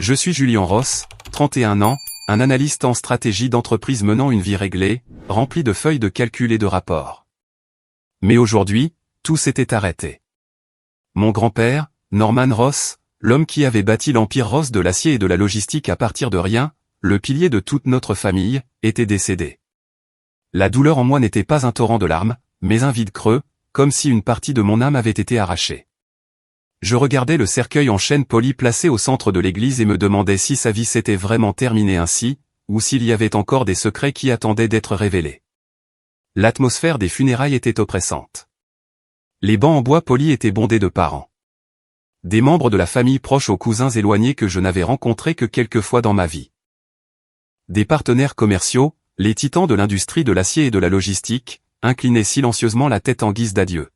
Je suis Julien Ross, 31 ans, un analyste en stratégie d'entreprise menant une vie réglée, remplie de feuilles de calcul et de rapports. Mais aujourd'hui, tout s'était arrêté. Mon grand-père, Norman Ross, l'homme qui avait bâti l'empire Ross de l'acier et de la logistique à partir de rien, le pilier de toute notre famille, était décédé. La douleur en moi n'était pas un torrent de larmes, mais un vide creux, comme si une partie de mon âme avait été arrachée. Je regardais le cercueil en chêne poli placé au centre de l'église et me demandais si sa vie s'était vraiment terminée ainsi, ou s'il y avait encore des secrets qui attendaient d'être révélés. L'atmosphère des funérailles était oppressante. Les bancs en bois poli étaient bondés de parents. Des membres de la famille proches aux cousins éloignés que je n'avais rencontrés que quelques fois dans ma vie. Des partenaires commerciaux, les titans de l'industrie de l'acier et de la logistique, inclinaient silencieusement la tête en guise d'adieu.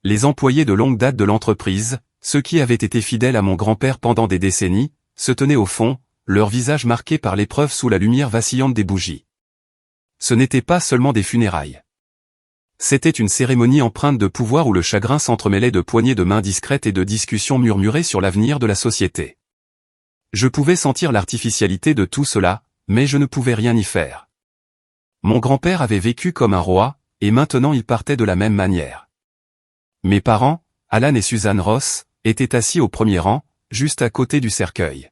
Les employés de longue date de l'entreprise, ceux qui avaient été fidèles à mon grand-père pendant des décennies, se tenaient au fond, leur visage marqué par l'épreuve sous la lumière vacillante des bougies. Ce n'était pas seulement des funérailles. C'était une cérémonie empreinte de pouvoir où le chagrin s'entremêlait de poignées de mains discrètes et de discussions murmurées sur l'avenir de la société. Je pouvais sentir l'artificialité de tout cela, mais je ne pouvais rien y faire. Mon grand-père avait vécu comme un roi, et maintenant il partait de la même manière. Mes parents, Alan et Suzanne Ross, étaient assis au premier rang, juste à côté du cercueil.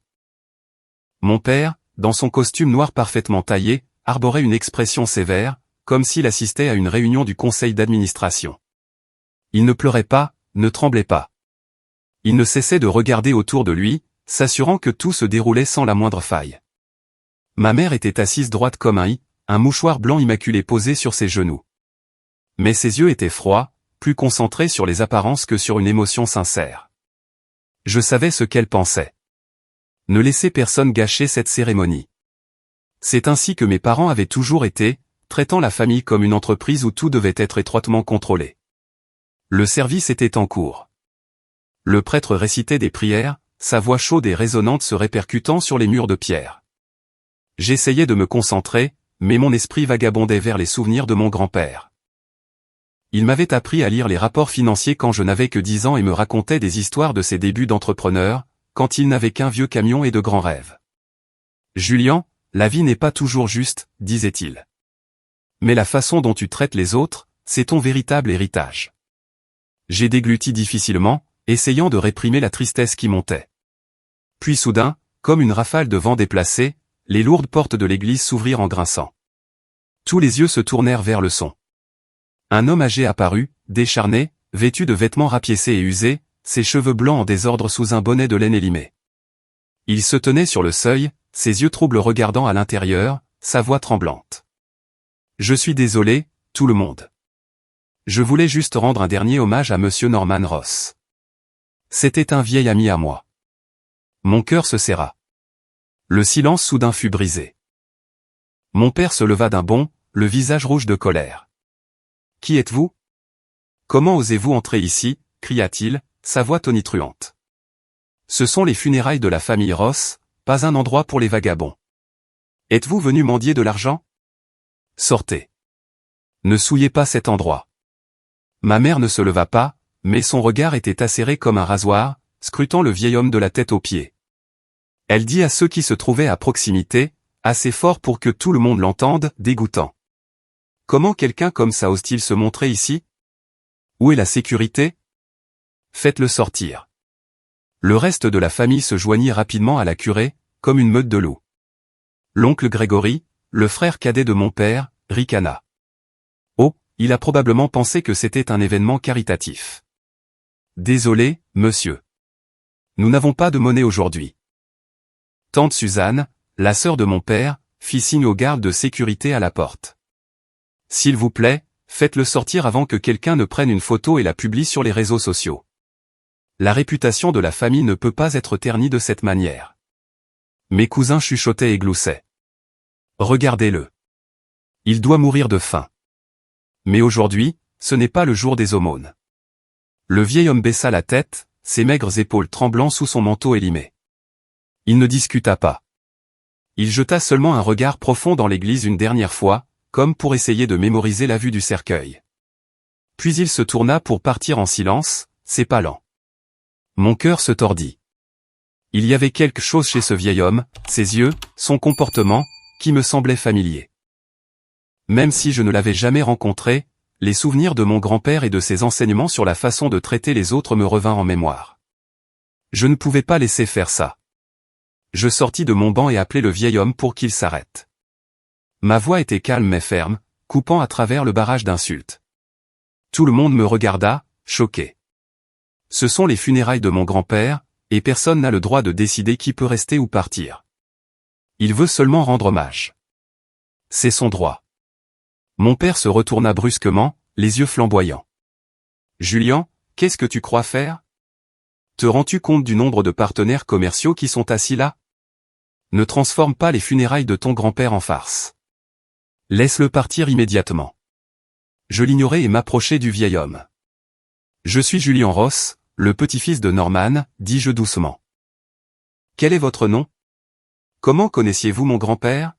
Mon père, dans son costume noir parfaitement taillé, arborait une expression sévère, comme s'il assistait à une réunion du conseil d'administration. Il ne pleurait pas, ne tremblait pas. Il ne cessait de regarder autour de lui, s'assurant que tout se déroulait sans la moindre faille. Ma mère était assise droite comme un i, un mouchoir blanc immaculé posé sur ses genoux. Mais ses yeux étaient froids, plus concentrés sur les apparences que sur une émotion sincère. Je savais ce qu'elle pensait. Ne laissez personne gâcher cette cérémonie. C'est ainsi que mes parents avaient toujours été, traitant la famille comme une entreprise où tout devait être étroitement contrôlé. Le service était en cours. Le prêtre récitait des prières, sa voix chaude et résonnante se répercutant sur les murs de pierre. J'essayais de me concentrer, mais mon esprit vagabondait vers les souvenirs de mon grand-père. Il m'avait appris à lire les rapports financiers quand je n'avais que 10 ans et me racontait des histoires de ses débuts d'entrepreneur, quand il n'avait qu'un vieux camion et de grands rêves. « Julien, la vie n'est pas toujours juste, disait-il. Mais la façon dont tu traites les autres, c'est ton véritable héritage. » J'ai dégluti difficilement, essayant de réprimer la tristesse qui montait. Puis soudain, comme une rafale de vent déplacé, les lourdes portes de l'église s'ouvrirent en grinçant. Tous les yeux se tournèrent vers le son. Un homme âgé apparut, décharné, vêtu de vêtements rapiécés et usés, ses cheveux blancs en désordre sous un bonnet de laine élimé. Il se tenait sur le seuil, ses yeux troubles regardant à l'intérieur, sa voix tremblante. « Je suis désolé, tout le monde. Je voulais juste rendre un dernier hommage à Monsieur Norman Ross. C'était un vieil ami à moi. » Mon cœur se serra. Le silence soudain fut brisé. Mon père se leva d'un bond, le visage rouge de colère. « Qui êtes-vous ? Comment osez-vous entrer ici ?» cria-t-il, sa voix tonitruante. « Ce sont les funérailles de la famille Ross, pas un endroit pour les vagabonds. Êtes-vous venu mendier de l'argent ? Sortez. Ne souillez pas cet endroit. » Ma mère ne se leva pas, mais son regard était acéré comme un rasoir, scrutant le vieil homme de la tête aux pieds. Elle dit à ceux qui se trouvaient à proximité, assez fort pour que tout le monde l'entende, dégoûtant. « Comment quelqu'un comme ça ose-t-il se montrer ici ? Où est la sécurité ? Faites-le sortir. » Le reste de la famille se joignit rapidement à la curée, comme une meute de loups. L'oncle Grégory, le frère cadet de mon père, ricana. Oh, il a probablement pensé que c'était un événement caritatif. « Désolé, monsieur. Nous n'avons pas de monnaie aujourd'hui. » Tante Suzanne, la sœur de mon père, fit signe aux gardes de sécurité à la porte. « S'il vous plaît, faites-le sortir avant que quelqu'un ne prenne une photo et la publie sur les réseaux sociaux. La réputation de la famille ne peut pas être ternie de cette manière. » Mes cousins chuchotaient et gloussaient. « Regardez-le. Il doit mourir de faim. » Mais aujourd'hui, ce n'est pas le jour des aumônes. Le vieil homme baissa la tête, ses maigres épaules tremblant sous son manteau élimé. Il ne discuta pas. Il jeta seulement un regard profond dans l'église une dernière fois, comme pour essayer de mémoriser la vue du cercueil. Puis il se tourna pour partir en silence, ses pas lents. Mon cœur se tordit. Il y avait quelque chose chez ce vieil homme, ses yeux, son comportement, qui me semblait familier. Même si je ne l'avais jamais rencontré, les souvenirs de mon grand-père et de ses enseignements sur la façon de traiter les autres me revinrent en mémoire. Je ne pouvais pas laisser faire ça. Je sortis de mon banc et appelai le vieil homme pour qu'il s'arrête. Ma voix était calme mais ferme, coupant à travers le barrage d'insultes. Tout le monde me regarda, choqué. Ce sont les funérailles de mon grand-père, et personne n'a le droit de décider qui peut rester ou partir. Il veut seulement rendre hommage. C'est son droit. Mon père se retourna brusquement, les yeux flamboyants. Julian, qu'est-ce que tu crois faire? Te rends-tu compte du nombre de partenaires commerciaux qui sont assis là? Ne transforme pas les funérailles de ton grand-père en farce. Laisse-le partir immédiatement. Je l'ignorais et m'approchai du vieil homme. Je suis Julian Ross, le petit-fils de Norman, dis-je doucement. Quel est votre nom? Comment connaissiez-vous mon grand-père?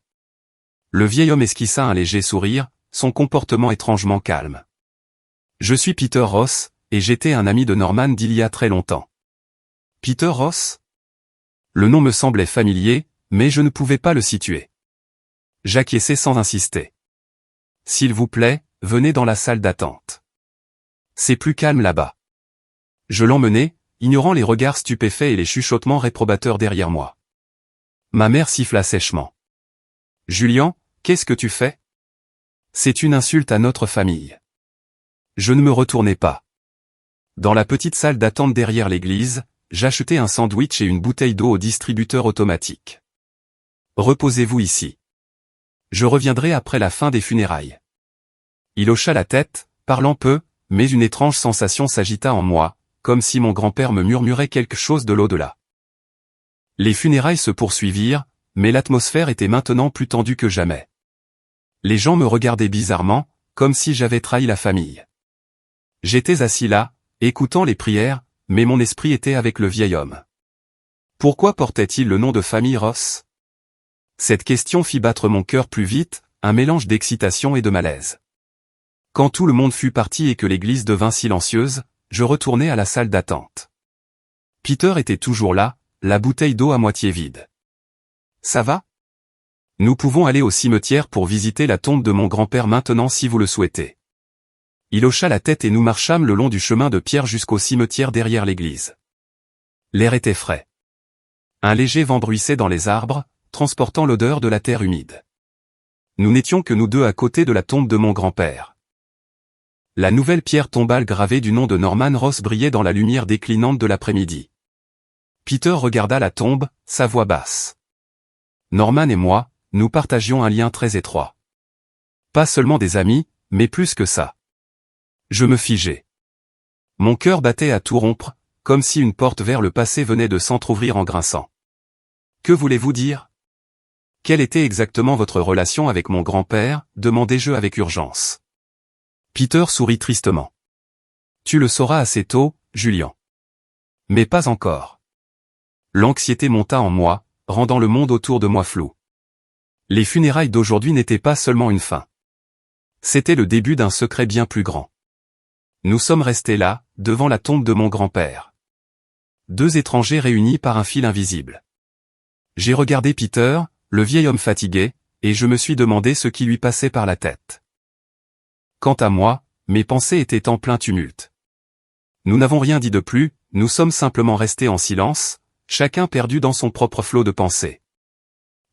Le vieil homme esquissa un léger sourire, son comportement étrangement calme. Je suis Peter Ross, et j'étais un ami de Norman d'il y a très longtemps. Peter Ross? Le nom me semblait familier, mais je ne pouvais pas le situer. J'acquiesçai sans insister. S'il vous plaît, venez dans la salle d'attente. C'est plus calme là-bas. Je l'emmenai, ignorant les regards stupéfaits et les chuchotements réprobateurs derrière moi. Ma mère siffla sèchement. Julian, qu'est-ce que tu fais? C'est une insulte à notre famille. Je ne me retournai pas. Dans la petite salle d'attente derrière l'église, j'achetai un sandwich et une bouteille d'eau au distributeur automatique. Reposez-vous ici. Je reviendrai après la fin des funérailles. Il hocha la tête, parlant peu, mais une étrange sensation s'agita en moi, comme si mon grand-père me murmurait quelque chose de l'au-delà. Les funérailles se poursuivirent, mais l'atmosphère était maintenant plus tendue que jamais. Les gens me regardaient bizarrement, comme si j'avais trahi la famille. J'étais assis là, écoutant les prières, mais mon esprit était avec le vieil homme. Pourquoi portait-il le nom de famille Ross? Cette question fit battre mon cœur plus vite, un mélange d'excitation et de malaise. Quand tout le monde fut parti et que l'église devint silencieuse, je retournai à la salle d'attente. Peter était toujours là, la bouteille d'eau à moitié vide. Ça va? Nous pouvons aller au cimetière pour visiter la tombe de mon grand-père maintenant si vous le souhaitez. Il hocha la tête et nous marchâmes le long du chemin de pierre jusqu'au cimetière derrière l'église. L'air était frais. Un léger vent bruissait dans les arbres, transportant l'odeur de la terre humide. Nous n'étions que nous deux à côté de la tombe de mon grand-père. La nouvelle pierre tombale gravée du nom de Norman Ross brillait dans la lumière déclinante de l'après-midi. Peter regarda la tombe, sa voix basse. Norman et moi, nous partagions un lien très étroit. Pas seulement des amis, mais plus que ça. Je me figeai. Mon cœur battait à tout rompre, comme si une porte vers le passé venait de s'entr'ouvrir en grinçant. Que voulez-vous dire? Quelle était exactement votre relation avec mon grand-père? Demandai-je avec urgence. Peter sourit tristement. Tu le sauras assez tôt, Julian. Mais pas encore. L'anxiété monta en moi, rendant le monde autour de moi flou. Les funérailles d'aujourd'hui n'étaient pas seulement une fin. C'était le début d'un secret bien plus grand. Nous sommes restés là, devant la tombe de mon grand-père. Deux étrangers réunis par un fil invisible. J'ai regardé Peter, le vieil homme fatigué, et je me suis demandé ce qui lui passait par la tête. Quant à moi, mes pensées étaient en plein tumulte. Nous n'avons rien dit de plus, nous sommes simplement restés en silence, chacun perdu dans son propre flot de pensées.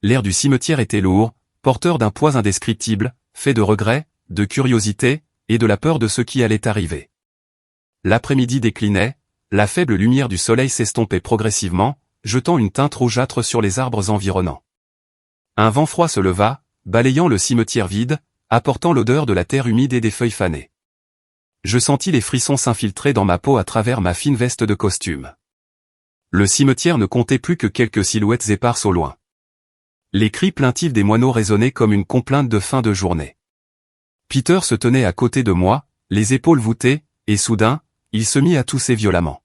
L'air du cimetière était lourd, porteur d'un poids indescriptible, fait de regrets, de curiosité, et de la peur de ce qui allait arriver. L'après-midi déclinait, la faible lumière du soleil s'estompait progressivement, jetant une teinte rougeâtre sur les arbres environnants. Un vent froid se leva, balayant le cimetière vide, apportant l'odeur de la terre humide et des feuilles fanées. Je sentis les frissons s'infiltrer dans ma peau à travers ma fine veste de costume. Le cimetière ne comptait plus que quelques silhouettes éparses au loin. Les cris plaintifs des moineaux résonnaient comme une complainte de fin de journée. Peter se tenait à côté de moi, les épaules voûtées, et soudain, il se mit à tousser violemment.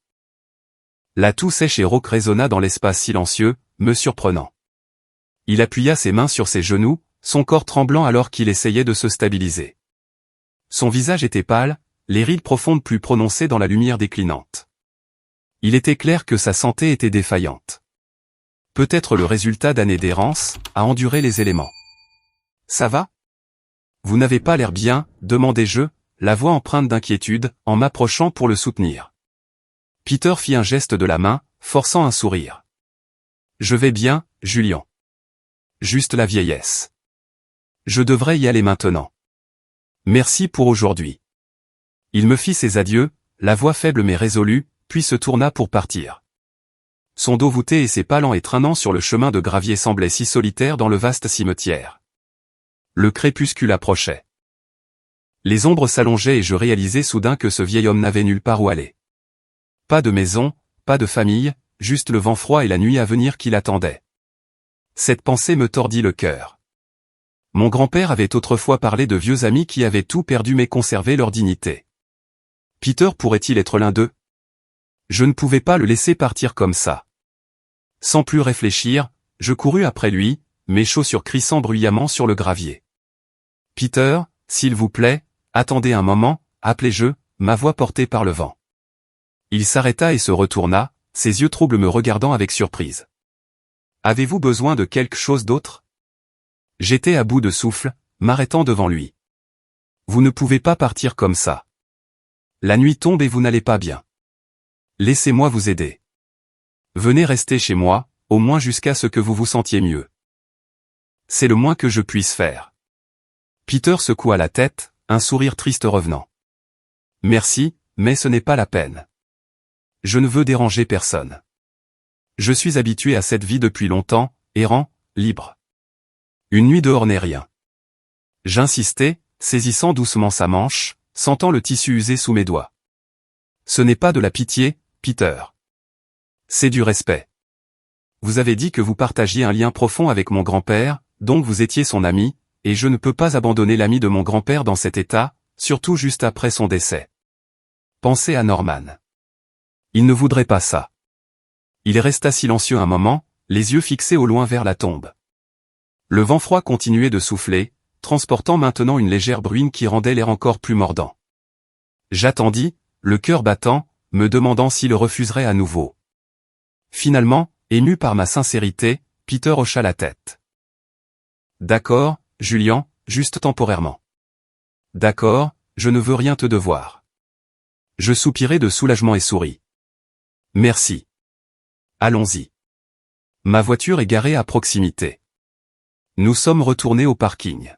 La toux sèche et rauque résonna dans l'espace silencieux, me surprenant. Il appuya ses mains sur ses genoux, son corps tremblant alors qu'il essayait de se stabiliser. Son visage était pâle, les rides profondes plus prononcées dans la lumière déclinante. Il était clair que sa santé était défaillante. Peut-être le résultat d'années d'errance, à endurer les éléments. Ça va? Vous n'avez pas l'air bien, demandai-je, la voix empreinte d'inquiétude, en m'approchant pour le soutenir. Peter fit un geste de la main, forçant un sourire. Je vais bien, Julian. Juste la vieillesse. Je devrais y aller maintenant. Merci pour aujourd'hui. Il me fit ses adieux, la voix faible mais résolue, puis se tourna pour partir. Son dos voûté et ses pas lents et traînants sur le chemin de gravier semblaient si solitaires dans le vaste cimetière. Le crépuscule approchait. Les ombres s'allongeaient et je réalisai soudain que ce vieil homme n'avait nulle part où aller. Pas de maison, pas de famille, juste le vent froid et la nuit à venir qui l'attendaient. Cette pensée me tordit le cœur. Mon grand-père avait autrefois parlé de vieux amis qui avaient tout perdu mais conservé leur dignité. Peter pourrait-il être l'un d'eux? Je ne pouvais pas le laisser partir comme ça. Sans plus réfléchir, je courus après lui, mes chaussures crissant bruyamment sur le gravier. Peter, s'il vous plaît, attendez un moment, appelai-je, ma voix portée par le vent. Il s'arrêta et se retourna, ses yeux troubles me regardant avec surprise. Avez-vous besoin de quelque chose d'autre? J'étais à bout de souffle, m'arrêtant devant lui. Vous ne pouvez pas partir comme ça. La nuit tombe et vous n'allez pas bien. Laissez-moi vous aider. Venez rester chez moi, au moins jusqu'à ce que vous vous sentiez mieux. C'est le moins que je puisse faire. Peter secoua la tête, un sourire triste revenant. Merci, mais ce n'est pas la peine. Je ne veux déranger personne. Je suis habitué à cette vie depuis longtemps, errant, libre. Une nuit dehors n'est rien. J'insistai, saisissant doucement sa manche, sentant le tissu usé sous mes doigts. Ce n'est pas de la pitié, Peter. C'est du respect. Vous avez dit que vous partagiez un lien profond avec mon grand-père, donc vous étiez son ami, et je ne peux pas abandonner l'ami de mon grand-père dans cet état, surtout juste après son décès. Pensez à Norman. Il ne voudrait pas ça. Il resta silencieux un moment, les yeux fixés au loin vers la tombe. Le vent froid continuait de souffler, transportant maintenant une légère bruine qui rendait l'air encore plus mordant. J'attendis, le cœur battant, me demandant s'il refuserait à nouveau. Finalement, ému par ma sincérité, Peter hocha la tête. D'accord, Julian, juste temporairement. D'accord, je ne veux rien te devoir. Je soupirai de soulagement et souris. Merci. Allons-y. Ma voiture est garée à proximité. Nous sommes retournés au parking.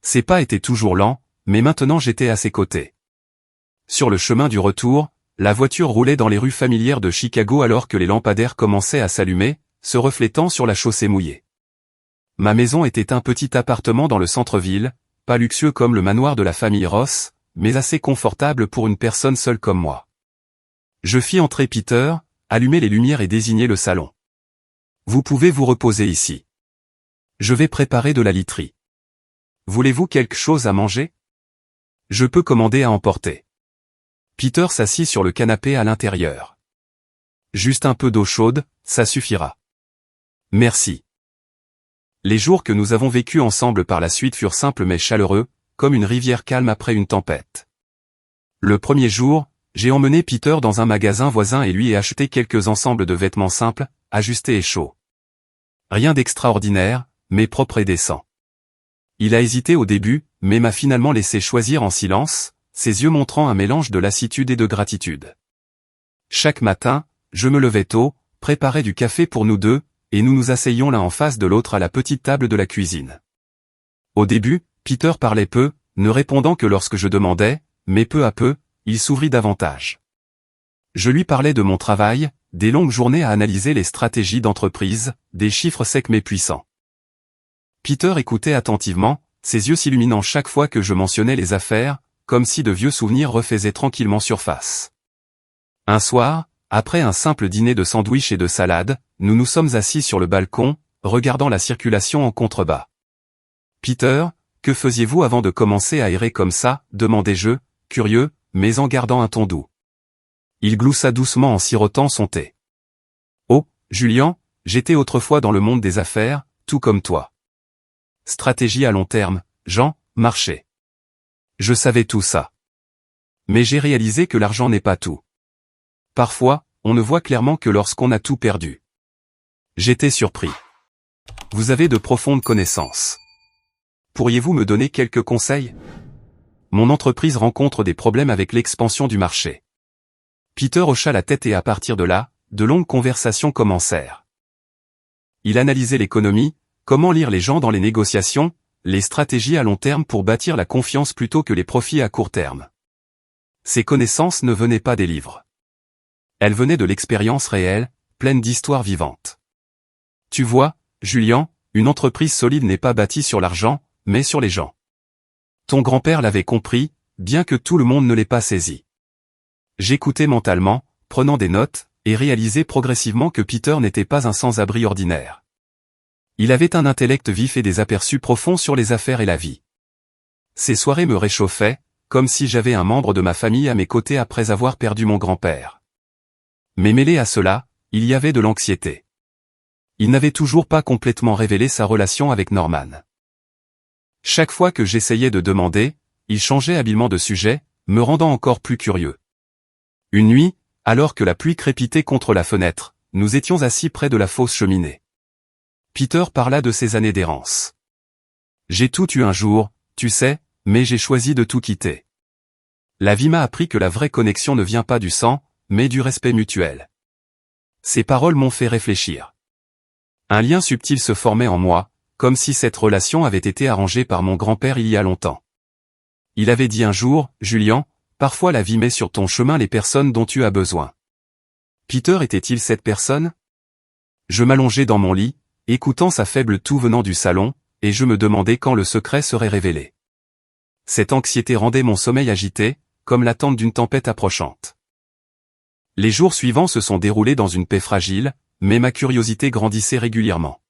Ses pas étaient toujours lents, mais maintenant j'étais à ses côtés. Sur le chemin du retour, la voiture roulait dans les rues familières de Chicago alors que les lampadaires commençaient à s'allumer, se reflétant sur la chaussée mouillée. Ma maison était un petit appartement dans le centre-ville, pas luxueux comme le manoir de la famille Ross, mais assez confortable pour une personne seule comme moi. Je fis entrer Peter, allumer les lumières et désigner le salon. Vous pouvez vous reposer ici. Je vais préparer de la literie. Voulez-vous quelque chose à manger? Je peux commander à emporter. Peter s'assit sur le canapé à l'intérieur. Juste un peu d'eau chaude, ça suffira. Merci. Les jours que nous avons vécus ensemble par la suite furent simples mais chaleureux, comme une rivière calme après une tempête. Le premier jour, j'ai emmené Peter dans un magasin voisin et lui ai acheté quelques ensembles de vêtements simples, ajustés et chauds. Rien d'extraordinaire, mais propre et décent. Il a hésité au début, mais m'a finalement laissé choisir en silence, ses yeux montrant un mélange de lassitude et de gratitude. Chaque matin, je me levais tôt, préparais du café pour nous deux, et nous nous asseyions l'un en face de l'autre à la petite table de la cuisine. Au début, Peter parlait peu, ne répondant que lorsque je demandais, mais peu à peu, il s'ouvrit davantage. Je lui parlais de mon travail, des longues journées à analyser les stratégies d'entreprise, des chiffres secs mais puissants. Peter écoutait attentivement, ses yeux s'illuminant chaque fois que je mentionnais les affaires, comme si de vieux souvenirs refaisaient tranquillement surface. Un soir, après un simple dîner de sandwich et de salade, nous nous sommes assis sur le balcon, regardant la circulation en contrebas. Peter, que faisiez-vous avant de commencer à errer comme ça, demandai-je, curieux, mais en gardant un ton doux. Il gloussa doucement en sirotant son thé. Oh, Julian, j'étais autrefois dans le monde des affaires, tout comme toi. Stratégie à long terme, Jean, marché. Je savais tout ça. Mais j'ai réalisé que l'argent n'est pas tout. Parfois, on ne voit clairement que lorsqu'on a tout perdu. J'étais surpris. Vous avez de profondes connaissances. Pourriez-vous me donner quelques conseils? Mon entreprise rencontre des problèmes avec l'expansion du marché. Peter hocha la tête et à partir de là, de longues conversations commencèrent. Il analysait l'économie, comment lire les gens dans les négociations, les stratégies à long terme pour bâtir la confiance plutôt que les profits à court terme. Ces connaissances ne venaient pas des livres. Elles venaient de l'expérience réelle, pleine d'histoires vivantes. Tu vois, Julien, une entreprise solide n'est pas bâtie sur l'argent, mais sur les gens. Ton grand-père l'avait compris, bien que tout le monde ne l'ait pas saisi. J'écoutais mentalement, prenant des notes, et réalisais progressivement que Peter n'était pas un sans-abri ordinaire. Il avait un intellect vif et des aperçus profonds sur les affaires et la vie. Ces soirées me réchauffaient, comme si j'avais un membre de ma famille à mes côtés après avoir perdu mon grand-père. Mais mêlé à cela, il y avait de l'anxiété. Il n'avait toujours pas complètement révélé sa relation avec Norman. Chaque fois que j'essayais de demander, il changeait habilement de sujet, me rendant encore plus curieux. Une nuit, alors que la pluie crépitait contre la fenêtre, nous étions assis près de la fausse cheminée. Peter parla de ses années d'errance. J'ai tout eu un jour, tu sais, mais j'ai choisi de tout quitter. La vie m'a appris que la vraie connexion ne vient pas du sang, mais du respect mutuel. Ces paroles m'ont fait réfléchir. Un lien subtil se formait en moi, comme si cette relation avait été arrangée par mon grand-père il y a longtemps. Il avait dit un jour, Julien, parfois la vie met sur ton chemin les personnes dont tu as besoin. Peter était-il cette personne? Je m'allongeais dans mon lit, écoutant sa faible toux venant du salon, et je me demandais quand le secret serait révélé. Cette anxiété rendait mon sommeil agité, comme l'attente d'une tempête approchante. Les jours suivants se sont déroulés dans une paix fragile, mais ma curiosité grandissait régulièrement.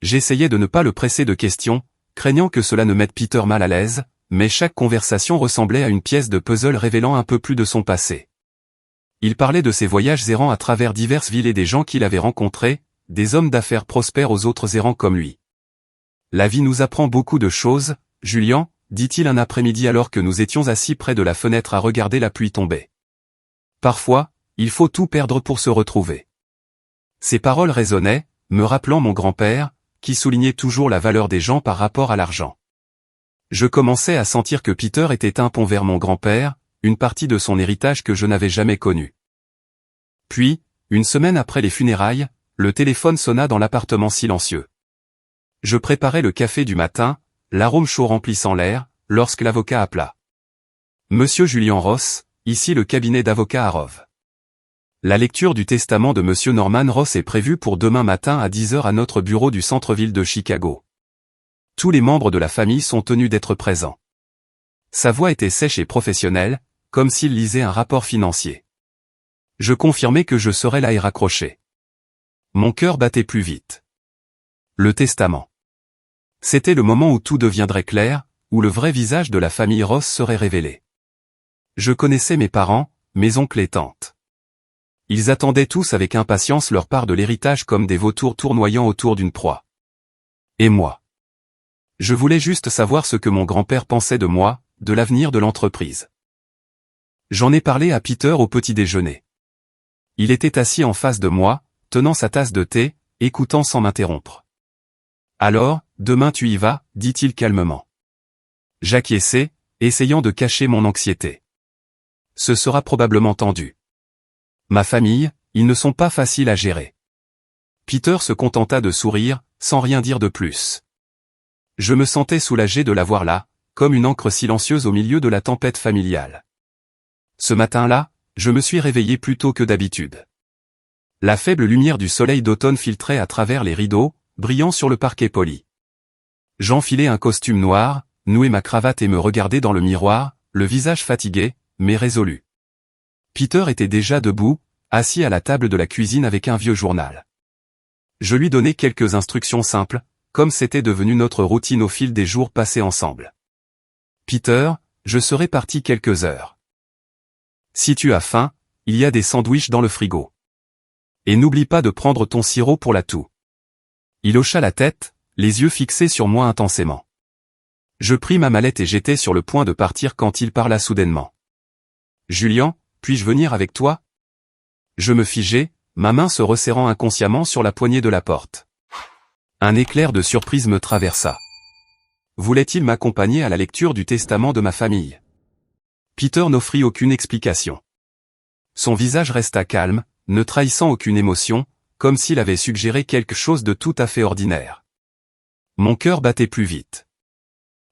J'essayais de ne pas le presser de questions, craignant que cela ne mette Peter mal à l'aise, mais chaque conversation ressemblait à une pièce de puzzle révélant un peu plus de son passé. Il parlait de ses voyages errants à travers diverses villes et des gens qu'il avait rencontrés, des hommes d'affaires prospères aux autres errants comme lui. La vie nous apprend beaucoup de choses, Julien, dit-il un après-midi alors que nous étions assis près de la fenêtre à regarder la pluie tomber. Parfois, il faut tout perdre pour se retrouver. Ces paroles résonnaient, me rappelant mon grand-père, qui soulignait toujours la valeur des gens par rapport à l'argent. Je commençais à sentir que Peter était un pont vers mon grand-père, une partie de son héritage que je n'avais jamais connu. Puis, une semaine après les funérailles, le téléphone sonna dans l'appartement silencieux. Je préparais le café du matin, l'arôme chaud remplissant l'air, lorsque l'avocat appela. Monsieur Julien Ross, ici le cabinet d'avocat à Rove. La lecture du testament de Monsieur Norman Ross est prévue pour demain matin à 10 h à notre bureau du centre-ville de Chicago. Tous les membres de la famille sont tenus d'être présents. Sa voix était sèche et professionnelle, comme s'il lisait un rapport financier. Je confirmais que je serais là et raccroché. Mon cœur battait plus vite. Le testament. C'était le moment où tout deviendrait clair, où le vrai visage de la famille Ross serait révélé. Je connaissais mes parents, mes oncles et tantes. Ils attendaient tous avec impatience leur part de l'héritage comme des vautours tournoyant autour d'une proie. Et moi? Je voulais juste savoir ce que mon grand-père pensait de moi, de l'avenir de l'entreprise. J'en ai parlé à Peter au petit déjeuner. Il était assis en face de moi, tenant sa tasse de thé, écoutant sans m'interrompre. Alors, demain tu y vas, dit-il calmement. J'acquiesçai, essayant de cacher mon anxiété. Ce sera probablement tendu. Ma famille, ils ne sont pas faciles à gérer. Peter se contenta de sourire, sans rien dire de plus. Je me sentais soulagé de l'avoir là, comme une ancre silencieuse au milieu de la tempête familiale. Ce matin-là, je me suis réveillé plus tôt que d'habitude. La faible lumière du soleil d'automne filtrait à travers les rideaux, brillant sur le parquet poli. J'enfilai un costume noir, nouai ma cravate et me regardai dans le miroir, le visage fatigué, mais résolu. Peter était déjà debout, assis à la table de la cuisine avec un vieux journal. Je lui donnai quelques instructions simples, comme c'était devenu notre routine au fil des jours passés ensemble. Peter, je serai parti quelques heures. Si tu as faim, il y a des sandwichs dans le frigo. Et n'oublie pas de prendre ton sirop pour la toux. Il hocha la tête, les yeux fixés sur moi intensément. Je pris ma mallette et j'étais sur le point de partir quand il parla soudainement. Julien, puis-je venir avec toi? Je me figeai, ma main se resserrant inconsciemment sur la poignée de la porte. Un éclair de surprise me traversa. Voulait-il m'accompagner à la lecture du testament de ma famille? Peter n'offrit aucune explication. Son visage resta calme, ne trahissant aucune émotion, comme s'il avait suggéré quelque chose de tout à fait ordinaire. Mon cœur battait plus vite.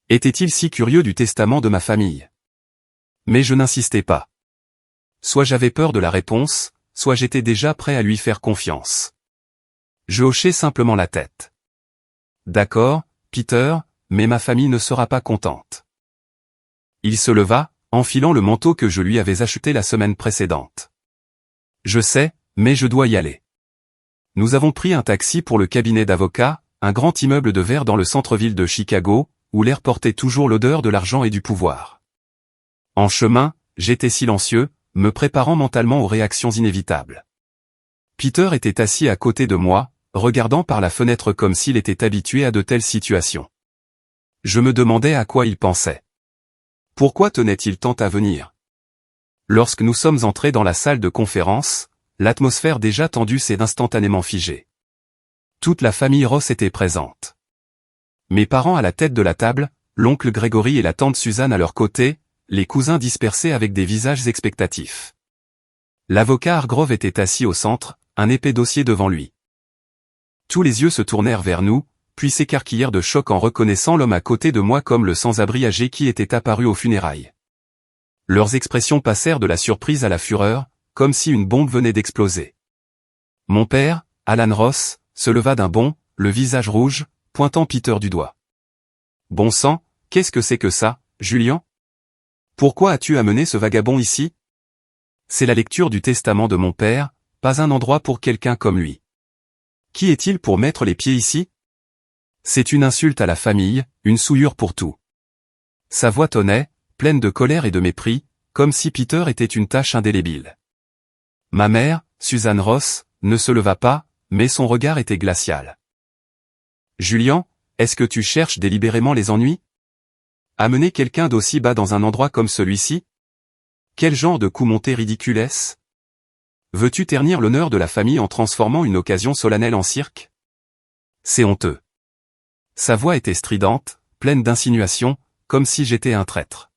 Était-il si curieux du testament de ma famille? Mais je n'insistais pas. Soit j'avais peur de la réponse, soit j'étais déjà prêt à lui faire confiance. Je hochai simplement la tête. D'accord, Peter, mais ma famille ne sera pas contente. Il se leva, enfilant le manteau que je lui avais acheté la semaine précédente. Je sais, mais je dois y aller. Nous avons pris un taxi pour le cabinet d'avocat, un grand immeuble de verre dans le centre-ville de Chicago, où l'air portait toujours l'odeur de l'argent et du pouvoir. En chemin, j'étais silencieux, me préparant mentalement aux réactions inévitables. Peter était assis à côté de moi, regardant par la fenêtre comme s'il était habitué à de telles situations. Je me demandais à quoi il pensait. Pourquoi tenait-il tant à venir? Lorsque nous sommes entrés dans la salle de conférence, l'atmosphère déjà tendue s'est instantanément figée. Toute la famille Ross était présente. Mes parents à la tête de la table, l'oncle Gregory et la tante Suzanne à leur côté, les cousins dispersés avec des visages expectatifs. L'avocat Hargrove était assis au centre, un épais dossier devant lui. Tous les yeux se tournèrent vers nous, puis s'écarquillèrent de choc en reconnaissant l'homme à côté de moi comme le sans-abri âgé qui était apparu aux funérailles. Leurs expressions passèrent de la surprise à la fureur, comme si une bombe venait d'exploser. Mon père, Alan Ross, se leva d'un bond, le visage rouge, pointant Peter du doigt. « Bon sang, qu'est-ce que c'est que ça, Julian? Pourquoi as-tu amené ce vagabond ici? C'est la lecture du testament de mon père, pas un endroit pour quelqu'un comme lui. Qui est-il pour mettre les pieds ici? C'est une insulte à la famille, une souillure pour tout. » Sa voix tonnait, pleine de colère et de mépris, comme si Peter était une tache indélébile. Ma mère, Suzanne Ross, ne se leva pas, mais son regard était glacial. « Julian, est-ce que tu cherches délibérément les ennuis? Amener quelqu'un d'aussi bas dans un endroit comme celui-ci? Quel genre de coup monté ridicule est-ce? Veux-tu ternir l'honneur de la famille en transformant une occasion solennelle en cirque? C'est honteux. » Sa voix était stridente, pleine d'insinuations, comme si j'étais un traître.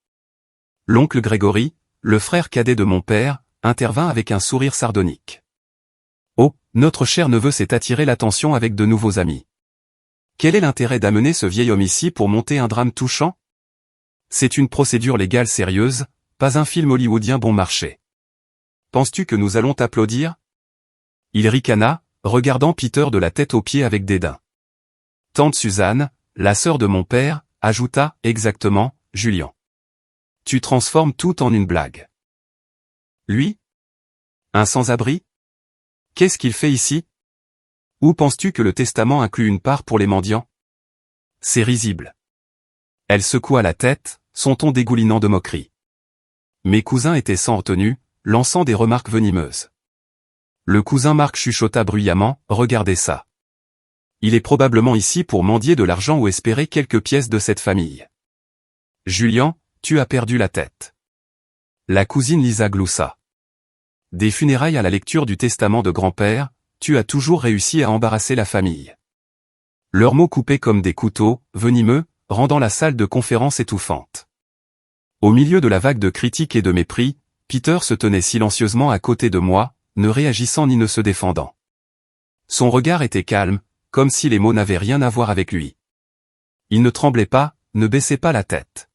L'oncle Gregory, le frère cadet de mon père, intervint avec un sourire sardonique. « Oh, notre cher neveu s'est attiré l'attention avec de nouveaux amis. Quel est l'intérêt d'amener ce vieil homme ici pour monter un drame touchant? C'est une procédure légale sérieuse, pas un film hollywoodien bon marché. Penses-tu que nous allons t'applaudir? » Il ricana, regardant Peter de la tête aux pieds avec dédain. Tante Suzanne, la sœur de mon père, ajouta, exactement, Julian. Tu transformes tout en une blague. Lui? Un sans-abri? Qu'est-ce qu'il fait ici? Où penses-tu que le testament inclut une part pour les mendiants? C'est risible. Elle secoua la tête, son ton dégoulinant de moquerie. Mes cousins étaient sans retenue, lançant des remarques venimeuses. Le cousin Marc chuchota bruyamment, regardez ça. Il est probablement ici pour mendier de l'argent ou espérer quelques pièces de cette famille. Julian, tu as perdu la tête. La cousine Lisa gloussa. Des funérailles à la lecture du testament de grand-père, tu as toujours réussi à embarrasser la famille. Leurs mots coupaient comme des couteaux, venimeux, rendant la salle de conférence étouffante. Au milieu de la vague de critiques et de mépris, Peter se tenait silencieusement à côté de moi, ne réagissant ni ne se défendant. Son regard était calme, comme si les mots n'avaient rien à voir avec lui. Il ne tremblait pas, ne baissait pas la tête.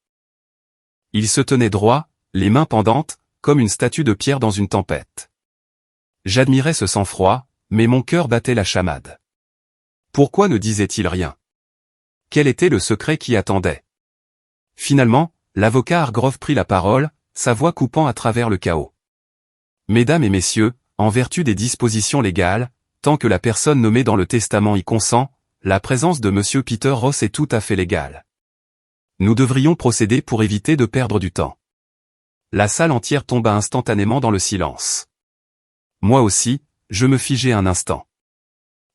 Il se tenait droit, les mains pendantes, comme une statue de pierre dans une tempête. J'admirais ce sang-froid, mais mon cœur battait la chamade. Pourquoi ne disait-il rien? Quel était le secret qui attendait? Finalement, l'avocat Hargrove prit la parole, sa voix coupant à travers le chaos. Mesdames et messieurs, en vertu des dispositions légales, tant que la personne nommée dans le testament y consent, la présence de Monsieur Peter Ross est tout à fait légale. Nous devrions procéder pour éviter de perdre du temps. La salle entière tomba instantanément dans le silence. Moi aussi, je me figeai un instant.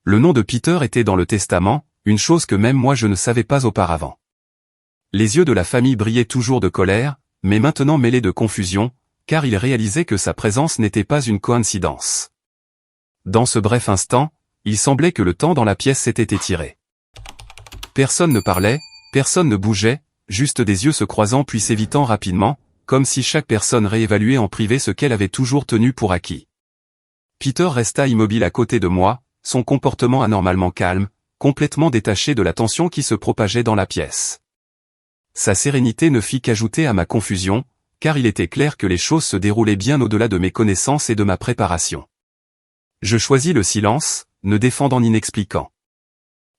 Le nom de Peter était dans le testament, une chose que même moi je ne savais pas auparavant. Les yeux de la famille brillaient toujours de colère, mais maintenant mêlés de confusion, car ils réalisaient que sa présence n'était pas une coïncidence. Dans ce bref instant, il semblait que le temps dans la pièce s'était étiré. Personne ne parlait, personne ne bougeait, juste des yeux se croisant puis s'évitant rapidement, comme si chaque personne réévaluait en privé ce qu'elle avait toujours tenu pour acquis. Peter resta immobile à côté de moi, son comportement anormalement calme, complètement détaché de la tension qui se propageait dans la pièce. Sa sérénité ne fit qu'ajouter à ma confusion, car il était clair que les choses se déroulaient bien au-delà de mes connaissances et de ma préparation. Je choisis le silence, ne défendant ni n'expliquant.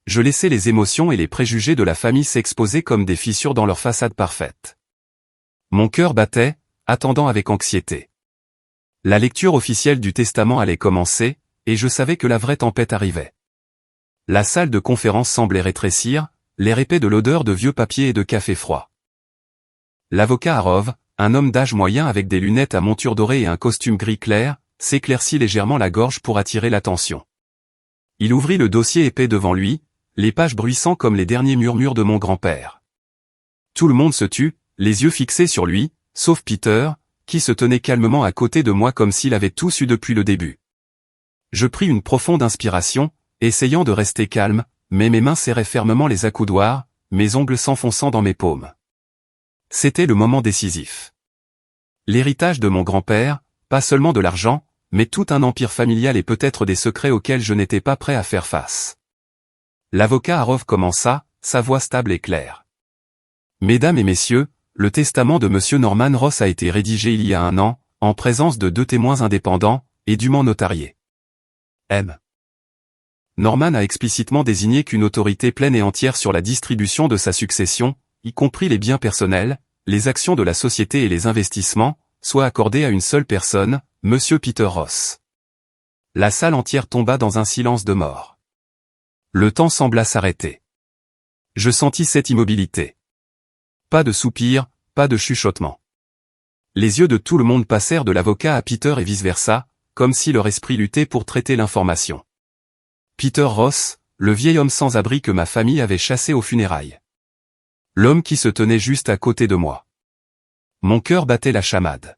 Je laissais les émotions et les préjugés de la famille s'exposer comme des fissures dans leur façade parfaite. Mon cœur battait, attendant avec anxiété. La lecture officielle du testament allait commencer, et je savais que la vraie tempête arrivait. La salle de conférence semblait rétrécir, l'air épais de l'odeur de vieux papier et de café froid. L'avocat Harov, un homme d'âge moyen avec des lunettes à monture dorée et un costume gris clair, s'éclaircit légèrement la gorge pour attirer l'attention. Il ouvrit le dossier épais devant lui, les pages bruissant comme les derniers murmures de mon grand-père. Tout le monde se tut, les yeux fixés sur lui, sauf Peter, qui se tenait calmement à côté de moi comme s'il avait tout su depuis le début. Je pris une profonde inspiration, essayant de rester calme, mais mes mains serraient fermement les accoudoirs, mes ongles s'enfonçant dans mes paumes. C'était le moment décisif. L'héritage de mon grand-père, pas seulement de l'argent, mais tout un empire familial et peut-être des secrets auxquels je n'étais pas prêt à faire face. L'avocat Harov commença, sa voix stable et claire. Mesdames et messieurs, le testament de Monsieur Norman Ross a été rédigé il y a 1 an, en présence de 2 témoins indépendants, et dûment notariés. M. Norman a explicitement désigné qu'une autorité pleine et entière sur la distribution de sa succession, y compris les biens personnels, les actions de la société et les investissements, soit accordée à une seule personne, Monsieur Peter Ross. La salle entière tomba dans un silence de mort. Le temps sembla s'arrêter. Je sentis cette immobilité. Pas de soupir, pas de chuchotement. Les yeux de tout le monde passèrent de l'avocat à Peter et vice-versa, comme si leur esprit luttait pour traiter l'information. Peter Ross, le vieil homme sans abri que ma famille avait chassé aux funérailles. L'homme qui se tenait juste à côté de moi. Mon cœur battait la chamade.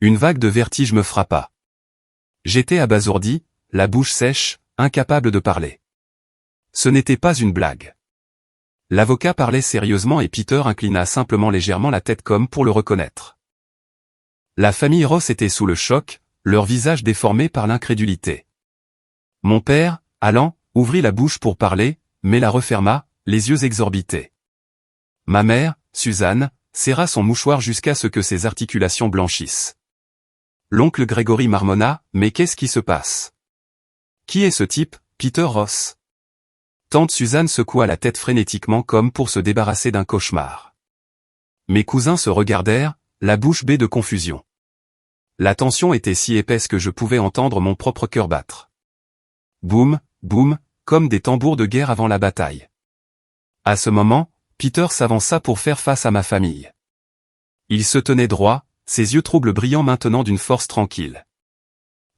Une vague de vertige me frappa. J'étais abasourdi, la bouche sèche, incapable de parler. Ce n'était pas une blague. L'avocat parlait sérieusement et Peter inclina simplement légèrement la tête comme pour le reconnaître. La famille Ross était sous le choc, leur visage déformé par l'incrédulité. Mon père, allant, ouvrit la bouche pour parler, mais la referma, les yeux exorbités. Ma mère, Suzanne, serra son mouchoir jusqu'à ce que ses articulations blanchissent. L'oncle Grégory marmonna, mais qu'est-ce qui se passe? Qui est ce type, Peter Ross? Tante Suzanne secoua la tête frénétiquement comme pour se débarrasser d'un cauchemar. Mes cousins se regardèrent, la bouche bée de confusion. La tension était si épaisse que je pouvais entendre mon propre cœur battre. Boum, boum, comme des tambours de guerre avant la bataille. À ce moment, Peter s'avança pour faire face à ma famille. Il se tenait droit, ses yeux troubles brillant maintenant d'une force tranquille.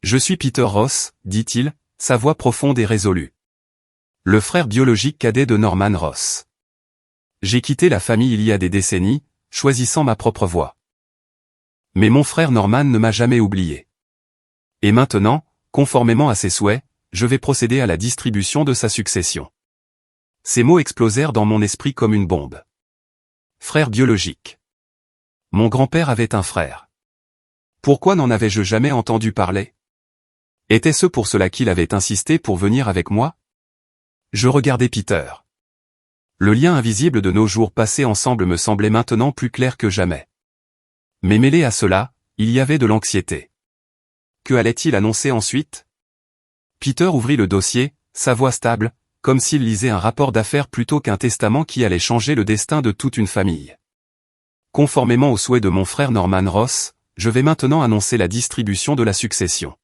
Je suis Peter Ross, dit-il, sa voix profonde et résolue. Le frère biologique cadet de Norman Ross. J'ai quitté la famille il y a des décennies, choisissant ma propre voie. Mais mon frère Norman ne m'a jamais oublié. Et maintenant, conformément à ses souhaits, je vais procéder à la distribution de sa succession. Ces mots explosèrent dans mon esprit comme une bombe. Frère biologique. Mon grand-père avait un frère. Pourquoi n'en avais-je jamais entendu parler? Était-ce pour cela qu'il avait insisté pour venir avec moi? Je regardais Peter. Le lien invisible de nos jours passés ensemble me semblait maintenant plus clair que jamais. Mais mêlé à cela, il y avait de l'anxiété. Que allait-il annoncer ensuite? Peter ouvrit le dossier, sa voix stable, comme s'il lisait un rapport d'affaires plutôt qu'un testament qui allait changer le destin de toute une famille. Conformément aux souhaits de mon frère Norman Ross, je vais maintenant annoncer la distribution de la succession.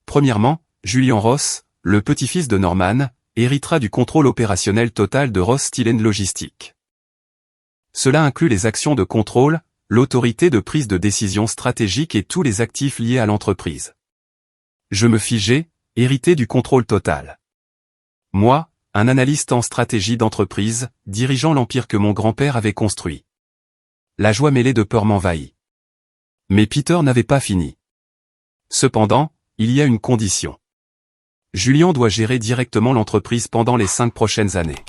Premièrement, Julian Ross, le petit-fils de Norman, héritera du contrôle opérationnel total de Ross Steel & Logistics. Cela inclut les actions de contrôle, l'autorité de prise de décision stratégique et tous les actifs liés à l'entreprise. Je me figeais, hérité du contrôle total. Moi, un analyste en stratégie d'entreprise, dirigeant l'empire que mon grand-père avait construit. La joie mêlée de peur m'envahit. Mais Peter n'avait pas fini. Cependant, il y a une condition. Julian doit gérer directement l'entreprise pendant les 5 prochaines années.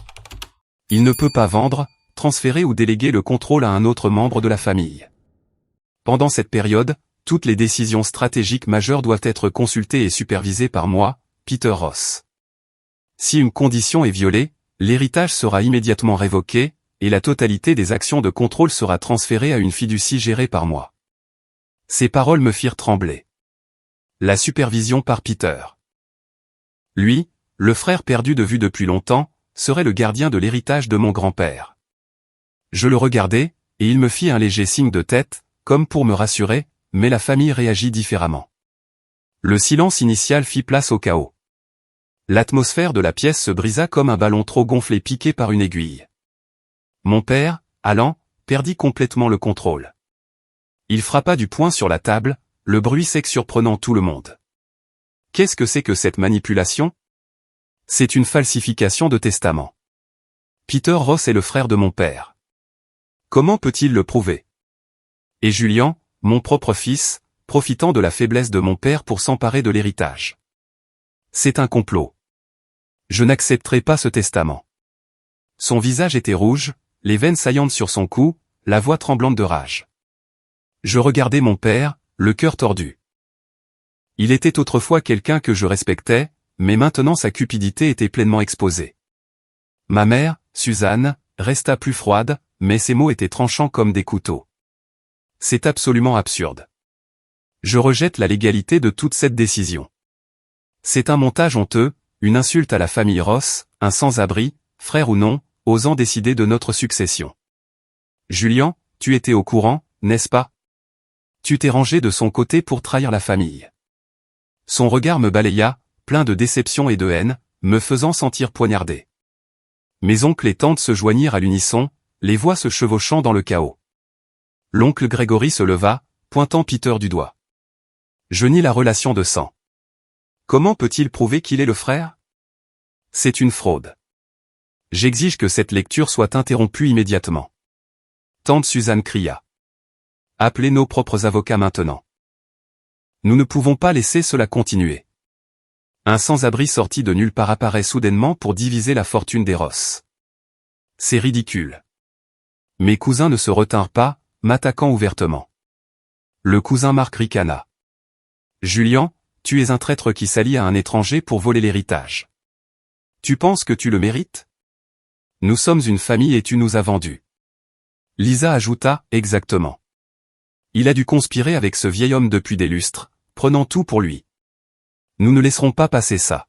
Il ne peut pas vendre, transférer ou déléguer le contrôle à un autre membre de la famille. Pendant cette période, toutes les décisions stratégiques majeures doivent être consultées et supervisées par moi, Peter Ross. Si une condition est violée, l'héritage sera immédiatement révoqué, et la totalité des actions de contrôle sera transférée à une fiducie gérée par moi. Ces paroles me firent trembler. La supervision par Peter. Lui, le frère perdu de vue depuis longtemps, serait le gardien de l'héritage de mon grand-père. Je le regardai, et il me fit un léger signe de tête, comme pour me rassurer, mais la famille réagit différemment. Le silence initial fit place au chaos. L'atmosphère de la pièce se brisa comme un ballon trop gonflé piqué par une aiguille. Mon père, Alan, perdit complètement le contrôle. Il frappa du poing sur la table, le bruit sec surprenant tout le monde. Qu'est-ce que c'est que cette manipulation? C'est une falsification de testament. Peter Ross est le frère de mon père. Comment peut-il le prouver? Et Julian, mon propre fils, profitant de la faiblesse de mon père pour s'emparer de l'héritage. C'est un complot. Je n'accepterai pas ce testament. Son visage était rouge, les veines saillantes sur son cou, la voix tremblante de rage. Je regardais mon père, le cœur tordu. Il était autrefois quelqu'un que je respectais, mais maintenant sa cupidité était pleinement exposée. Ma mère, Suzanne, resta plus froide, mais ses mots étaient tranchants comme des couteaux. C'est absolument absurde. Je rejette la légalité de toute cette décision. C'est un montage honteux, une insulte à la famille Ross, un sans-abri, frère ou non, osant décider de notre succession. Julian, tu étais au courant, n'est-ce pas? Tu t'es rangé de son côté pour trahir la famille. Son regard me balaya, plein de déception et de haine, me faisant sentir poignardé. Mes oncles et tantes se joignirent à l'unisson, les voix se chevauchant dans le chaos. L'oncle Grégory se leva, pointant Peter du doigt. Je nie la relation de sang. Comment peut-il prouver qu'il est le frère? C'est une fraude. J'exige que cette lecture soit interrompue immédiatement. Tante Suzanne cria. Appelez nos propres avocats maintenant. Nous ne pouvons pas laisser cela continuer. Un sans-abri sorti de nulle part apparaît soudainement pour diviser la fortune des Ross. C'est ridicule. Mes cousins ne se retinrent pas, m'attaquant ouvertement. Le cousin Marc ricana. Julian, tu es un traître qui s'allie à un étranger pour voler l'héritage. Tu penses que tu le mérites? Nous sommes une famille et tu nous as vendus. Lisa ajouta, exactement. Il a dû conspirer avec ce vieil homme depuis des lustres, prenant tout pour lui. Nous ne laisserons pas passer ça.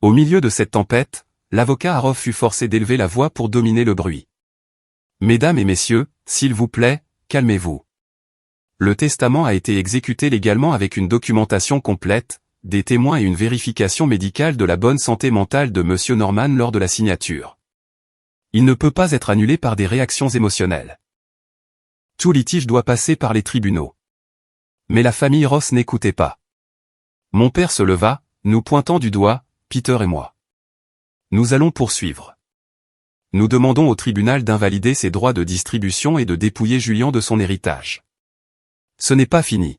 Au milieu de cette tempête, l'avocat Harov fut forcé d'élever la voix pour dominer le bruit. Mesdames et messieurs, s'il vous plaît, calmez-vous. Le testament a été exécuté légalement avec une documentation complète, des témoins et une vérification médicale de la bonne santé mentale de Monsieur Norman lors de la signature. Il ne peut pas être annulé par des réactions émotionnelles. Tout litige doit passer par les tribunaux. Mais la famille Ross n'écoutait pas. Mon père se leva, nous pointant du doigt, Peter et moi. Nous allons poursuivre. Nous demandons au tribunal d'invalider ses droits de distribution et de dépouiller Julian de son héritage. Ce n'est pas fini.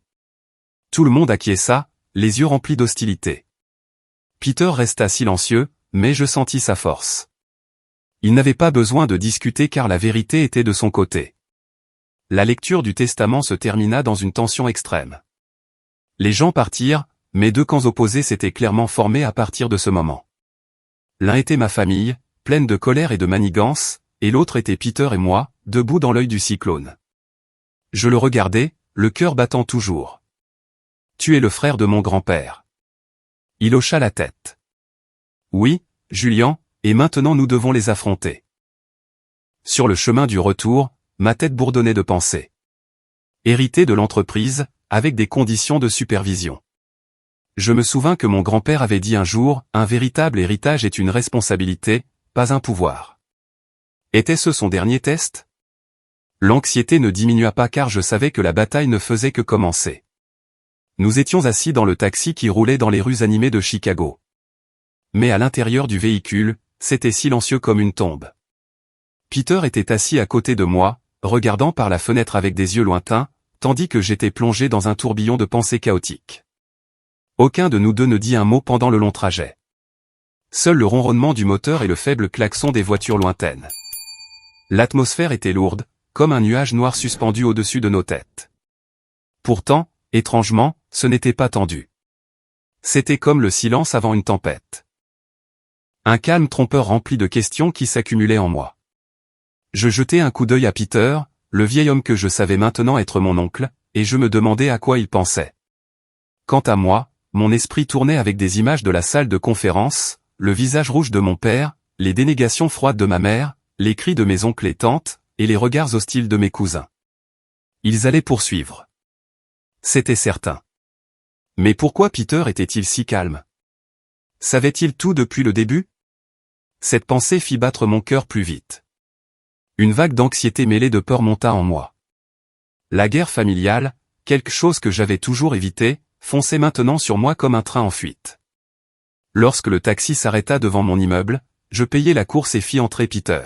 Tout le monde acquiesça, les yeux remplis d'hostilité. Peter resta silencieux, mais je sentis sa force. Il n'avait pas besoin de discuter car la vérité était de son côté. La lecture du testament se termina dans une tension extrême. Les gens partirent, mais deux camps opposés s'étaient clairement formés à partir de ce moment. L'un était ma famille, pleine de colère et de manigance, et l'autre était Peter et moi, debout dans l'œil du cyclone. Je le regardais, le cœur battant toujours. Tu es le frère de mon grand-père. Il hocha la tête. Oui, Julian, et maintenant nous devons les affronter. Sur le chemin du retour, ma tête bourdonnait de pensées. Hérité de l'entreprise, avec des conditions de supervision. Je me souvins que mon grand-père avait dit un jour, un véritable héritage est une responsabilité, pas un pouvoir. Était-ce son dernier test? L'anxiété ne diminua pas car je savais que la bataille ne faisait que commencer. Nous étions assis dans le taxi qui roulait dans les rues animées de Chicago. Mais à l'intérieur du véhicule, c'était silencieux comme une tombe. Peter était assis à côté de moi, regardant par la fenêtre avec des yeux lointains, tandis que j'étais plongé dans un tourbillon de pensées chaotiques. Aucun de nous deux ne dit un mot pendant le long trajet. Seul le ronronnement du moteur et le faible klaxon des voitures lointaines. L'atmosphère était lourde, comme un nuage noir suspendu au-dessus de nos têtes. Pourtant, étrangement, ce n'était pas tendu. C'était comme le silence avant une tempête. Un calme trompeur rempli de questions qui s'accumulaient en moi. Je jetai un coup d'œil à Peter, le vieil homme que je savais maintenant être mon oncle, et je me demandais à quoi il pensait. Quant à moi, mon esprit tournait avec des images de la salle de conférence, le visage rouge de mon père, les dénégations froides de ma mère, les cris de mes oncles et tantes, et les regards hostiles de mes cousins. Ils allaient poursuivre. C'était certain. Mais pourquoi Peter était-il si calme? Savait-il tout depuis le début? Cette pensée fit battre mon cœur plus vite. Une vague d'anxiété mêlée de peur monta en moi. La guerre familiale, quelque chose que j'avais toujours évité, fonçait maintenant sur moi comme un train en fuite. Lorsque le taxi s'arrêta devant mon immeuble, je payai la course et fis entrer Peter.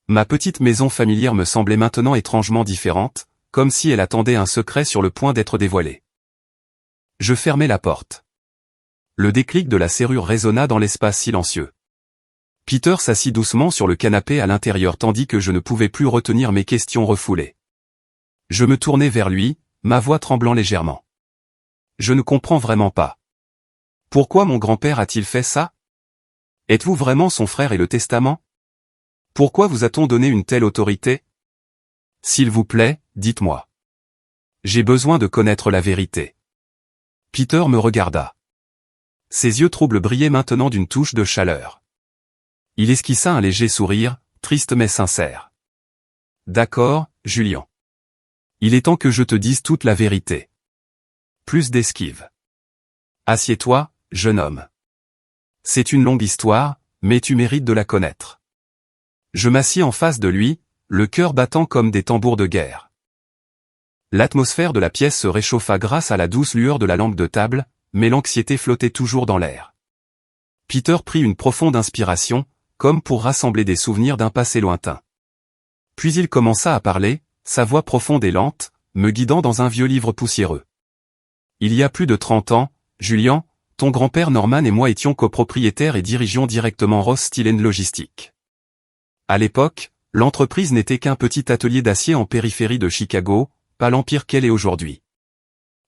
Ma petite maison familière me semblait maintenant étrangement différente, comme si elle attendait un secret sur le point d'être dévoilé. Je fermai la porte. Le déclic de la serrure résonna dans l'espace silencieux. Peter s'assit doucement sur le canapé à l'intérieur tandis que je ne pouvais plus retenir mes questions refoulées. Je me tournai vers lui, ma voix tremblant légèrement. Je ne comprends vraiment pas. Pourquoi mon grand-père a-t-il fait ça? Êtes-vous vraiment son frère et le testament? Pourquoi vous a-t-on donné une telle autorité? S'il vous plaît, dites-moi. J'ai besoin de connaître la vérité. Peter me regarda. Ses yeux troubles brillaient maintenant d'une touche de chaleur. Il esquissa un léger sourire, triste mais sincère. D'accord, Julian. Il est temps que je te dise toute la vérité. Plus d'esquive. Assieds-toi, jeune homme. C'est une longue histoire, mais tu mérites de la connaître. Je m'assis en face de lui, le cœur battant comme des tambours de guerre. L'atmosphère de la pièce se réchauffa grâce à la douce lueur de la lampe de table, mais l'anxiété flottait toujours dans l'air. Peter prit une profonde inspiration, comme pour rassembler des souvenirs d'un passé lointain. Puis il commença à parler, sa voix profonde et lente, me guidant dans un vieux livre poussiéreux. Il y a plus de 30 ans, Julian, ton grand-père Norman et moi étions copropriétaires et dirigeons directement Ross Steel & Logistics. À l'époque, l'entreprise n'était qu'un petit atelier d'acier en périphérie de Chicago, pas l'empire qu'elle est aujourd'hui.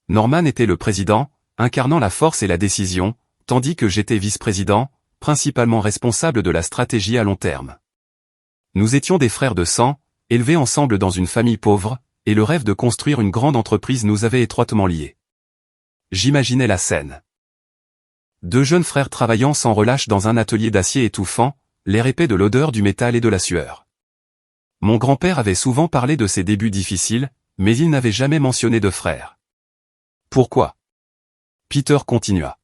Norman était le président, incarnant la force et la décision, tandis que j'étais vice-président, principalement responsable de la stratégie à long terme. Nous étions des frères de sang, élevés ensemble dans une famille pauvre, et le rêve de construire une grande entreprise nous avait étroitement liés. J'imaginais la scène. Deux jeunes frères travaillant sans relâche dans un atelier d'acier étouffant, l'air épais de l'odeur du métal et de la sueur. Mon grand-père avait souvent parlé de ses débuts difficiles, mais il n'avait jamais mentionné de frère. Pourquoi? Peter continua.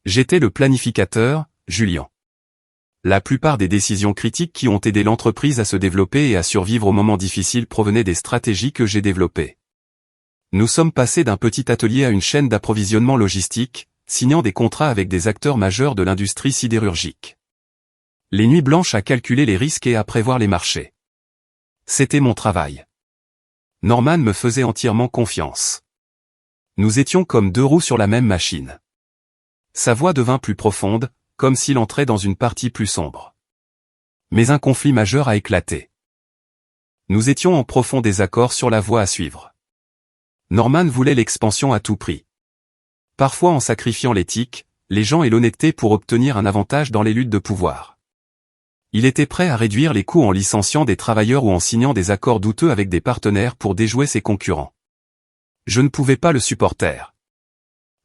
J'étais le planificateur, Julian. La plupart des décisions critiques qui ont aidé l'entreprise à se développer et à survivre aux moments difficiles provenaient des stratégies que j'ai développées. Nous sommes passés d'un petit atelier à une chaîne d'approvisionnement logistique, signant des contrats avec des acteurs majeurs de l'industrie sidérurgique. Les nuits blanches à calculer les risques et à prévoir les marchés. C'était mon travail. Norman me faisait entièrement confiance. Nous étions comme deux roues sur la même machine. Sa voix devint plus profonde, comme s'il entrait dans une partie plus sombre. Mais un conflit majeur a éclaté. Nous étions en profond désaccord sur la voie à suivre. Norman voulait l'expansion à tout prix. Parfois en sacrifiant l'éthique, les gens et l'honnêteté pour obtenir un avantage dans les luttes de pouvoir. Il était prêt à réduire les coûts en licenciant des travailleurs ou en signant des accords douteux avec des partenaires pour déjouer ses concurrents. Je ne pouvais pas le supporter.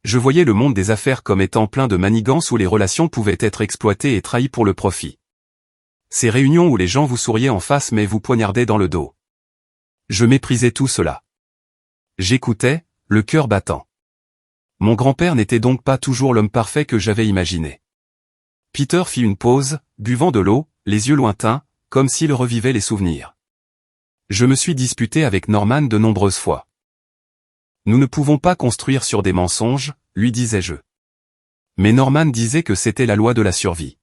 Je voyais le monde des affaires comme étant plein de manigances où les relations pouvaient être exploitées et trahies pour le profit. Ces réunions où les gens vous souriaient en face mais vous poignardaient dans le dos. Je méprisais tout cela. J'écoutais, le cœur battant. Mon grand-père n'était donc pas toujours l'homme parfait que j'avais imaginé. Peter fit une pause, buvant de l'eau, les yeux lointains, comme s'il revivait les souvenirs. Je me suis disputé avec Norman de nombreuses fois. Nous ne pouvons pas construire sur des mensonges, lui disais-je. Mais Norman disait que c'était la loi de la survie.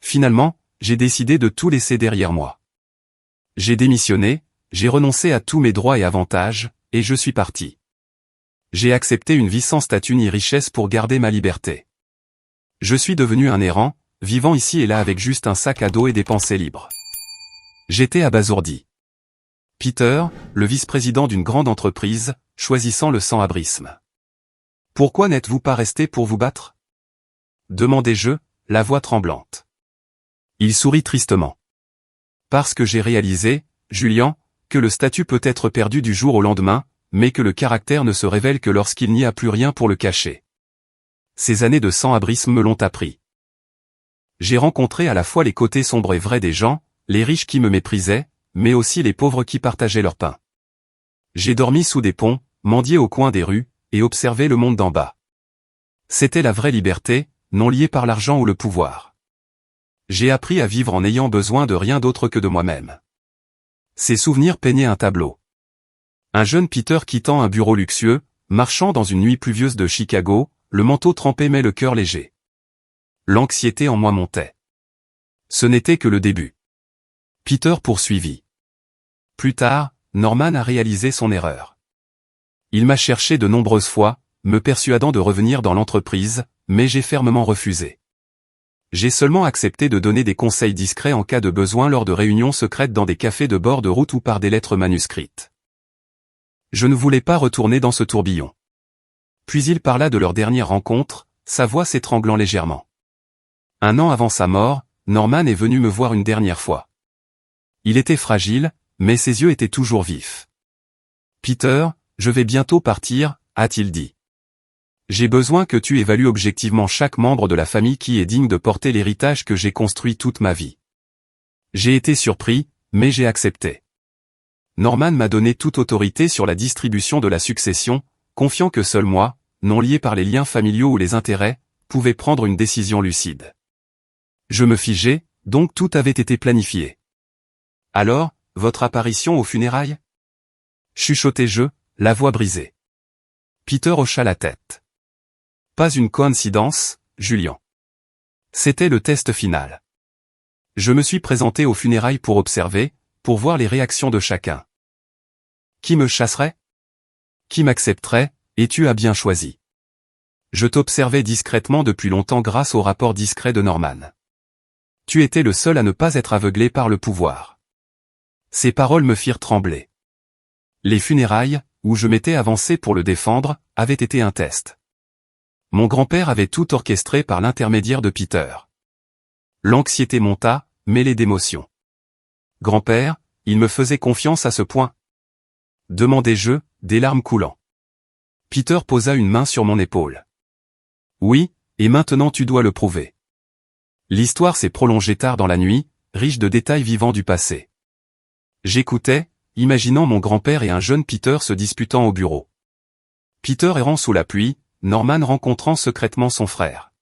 Finalement, j'ai décidé de tout laisser derrière moi. J'ai démissionné, j'ai renoncé à tous mes droits et avantages, et je suis parti. J'ai accepté une vie sans statut ni richesse pour garder ma liberté. Je suis devenu un errant, vivant ici et là avec juste un sac à dos et des pensées libres. J'étais abasourdi. Peter, le vice-président d'une grande entreprise, choisissant le sans-abrisme. Pourquoi n'êtes-vous pas resté pour vous battre? Demandai-je, la voix tremblante. Il sourit tristement. Parce que j'ai réalisé, Julian, que le statut peut être perdu du jour au lendemain, mais que le caractère ne se révèle que lorsqu'il n'y a plus rien pour le cacher. Ces années de sans-abrisme me l'ont appris. J'ai rencontré à la fois les côtés sombres et vrais des gens, les riches qui me méprisaient, mais aussi les pauvres qui partageaient leur pain. J'ai dormi sous des ponts, mendié au coin des rues, et observé le monde d'en bas. C'était la vraie liberté, non liée par l'argent ou le pouvoir. J'ai appris à vivre en n'ayant besoin de rien d'autre que de moi-même. Ces souvenirs peignaient un tableau. Un jeune Peter quittant un bureau luxueux, marchant dans une nuit pluvieuse de Chicago, le manteau trempé mais le cœur léger. L'anxiété en moi montait. Ce n'était que le début. Peter poursuivit. Plus tard, Norman a réalisé son erreur. Il m'a cherché de nombreuses fois, me persuadant de revenir dans l'entreprise, mais j'ai fermement refusé. J'ai seulement accepté de donner des conseils discrets en cas de besoin lors de réunions secrètes dans des cafés de bord de route ou par des lettres manuscrites. Je ne voulais pas retourner dans ce tourbillon. Puis il parla de leur dernière rencontre, sa voix s'étranglant légèrement. 1 an avant sa mort, Norman est venu me voir une dernière fois. Il était fragile, mais ses yeux étaient toujours vifs. « Peter, je vais bientôt partir, a-t-il dit. J'ai besoin que tu évalues objectivement chaque membre de la famille qui est digne de porter l'héritage que j'ai construit toute ma vie. » J'ai été surpris, mais j'ai accepté. Norman m'a donné toute autorité sur la distribution de la succession, confiant que seul moi, non lié par les liens familiaux ou les intérêts, pouvais prendre une décision lucide. Je me figeais, donc tout avait été planifié. « Alors, votre apparition aux funérailles ?» chuchotai-je, la voix brisée. Peter hocha la tête. « Pas une coïncidence, Julian. C'était le test final. Je me suis présenté aux funérailles pour observer, pour voir les réactions de chacun. Qui me chasserait? Qui m'accepterait? Et tu as bien choisi. Je t'observais discrètement depuis longtemps grâce au rapport discret de Norman. Tu étais le seul à ne pas être aveuglé par le pouvoir. » Ces paroles me firent trembler. Les funérailles, où je m'étais avancé pour le défendre, avaient été un test. Mon grand-père avait tout orchestré par l'intermédiaire de Peter. L'anxiété monta, mêlée d'émotions. « Grand-père, il me faisait confiance à ce point ?» demandai-je, des larmes coulant. Peter posa une main sur mon épaule. « Oui, et maintenant tu dois le prouver. » L'histoire s'est prolongée tard dans la nuit, riche de détails vivants du passé. J'écoutais, imaginant mon grand-père et un jeune Peter se disputant au bureau. Peter errant sous la pluie, Norman rencontrant secrètement son frère.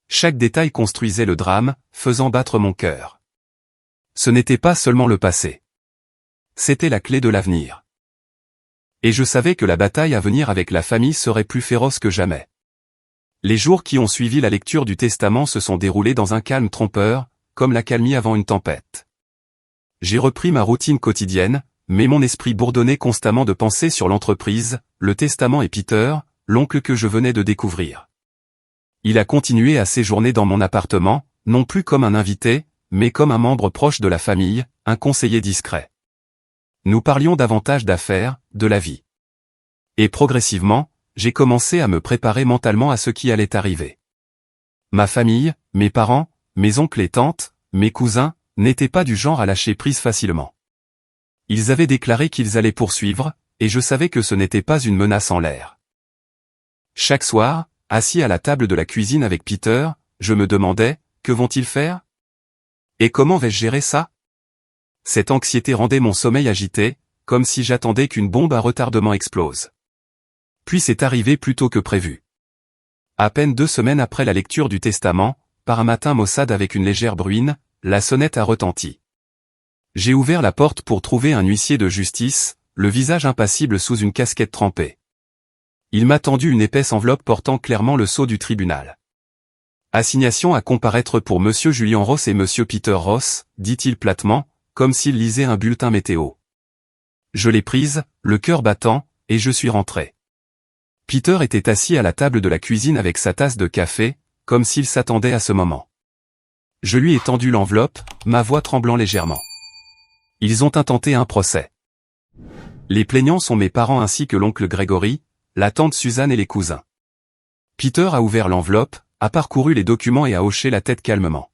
Chaque détail construisait le drame, faisant battre mon cœur. Ce n'était pas seulement le passé. C'était la clé de l'avenir. Et je savais que la bataille à venir avec la famille serait plus féroce que jamais. Les jours qui ont suivi la lecture du testament se sont déroulés dans un calme trompeur, comme l'accalmie avant une tempête. J'ai repris ma routine quotidienne, mais mon esprit bourdonnait constamment de pensées sur l'entreprise, le testament et Peter, l'oncle que je venais de découvrir. Il a continué à séjourner dans mon appartement, non plus comme un invité, mais comme un membre proche de la famille, un conseiller discret. Nous parlions davantage d'affaires, de la vie. Et progressivement, j'ai commencé à me préparer mentalement à ce qui allait arriver. Ma famille, mes parents, mes oncles et tantes, mes cousins, n'étaient pas du genre à lâcher prise facilement. Ils avaient déclaré qu'ils allaient poursuivre, et je savais que ce n'était pas une menace en l'air. Chaque soir, assis à la table de la cuisine avec Peter, je me demandais, que vont-ils faire? Et comment vais-je gérer ça? Cette anxiété rendait mon sommeil agité, comme si j'attendais qu'une bombe à retardement explose. Puis c'est arrivé plus tôt que prévu. À peine 2 semaines après la lecture du testament, par un matin maussade avec une légère bruine, la sonnette a retenti. J'ai ouvert la porte pour trouver un huissier de justice, le visage impassible sous une casquette trempée. Il m'a tendu une épaisse enveloppe portant clairement le sceau du tribunal. Assignation à comparaître pour Monsieur Julian Ross et Monsieur Peter Ross, dit-il platement, comme s'il lisait un bulletin météo. Je l'ai prise, le cœur battant, et je suis rentré. Peter était assis à la table de la cuisine avec sa tasse de café, comme s'il s'attendait à ce moment. Je lui ai tendu l'enveloppe, ma voix tremblant légèrement. Ils ont intenté un procès. Les plaignants sont mes parents ainsi que l'oncle Grégory, la tante Suzanne et les cousins. Peter a ouvert l'enveloppe, a parcouru les documents et a hoché la tête calmement.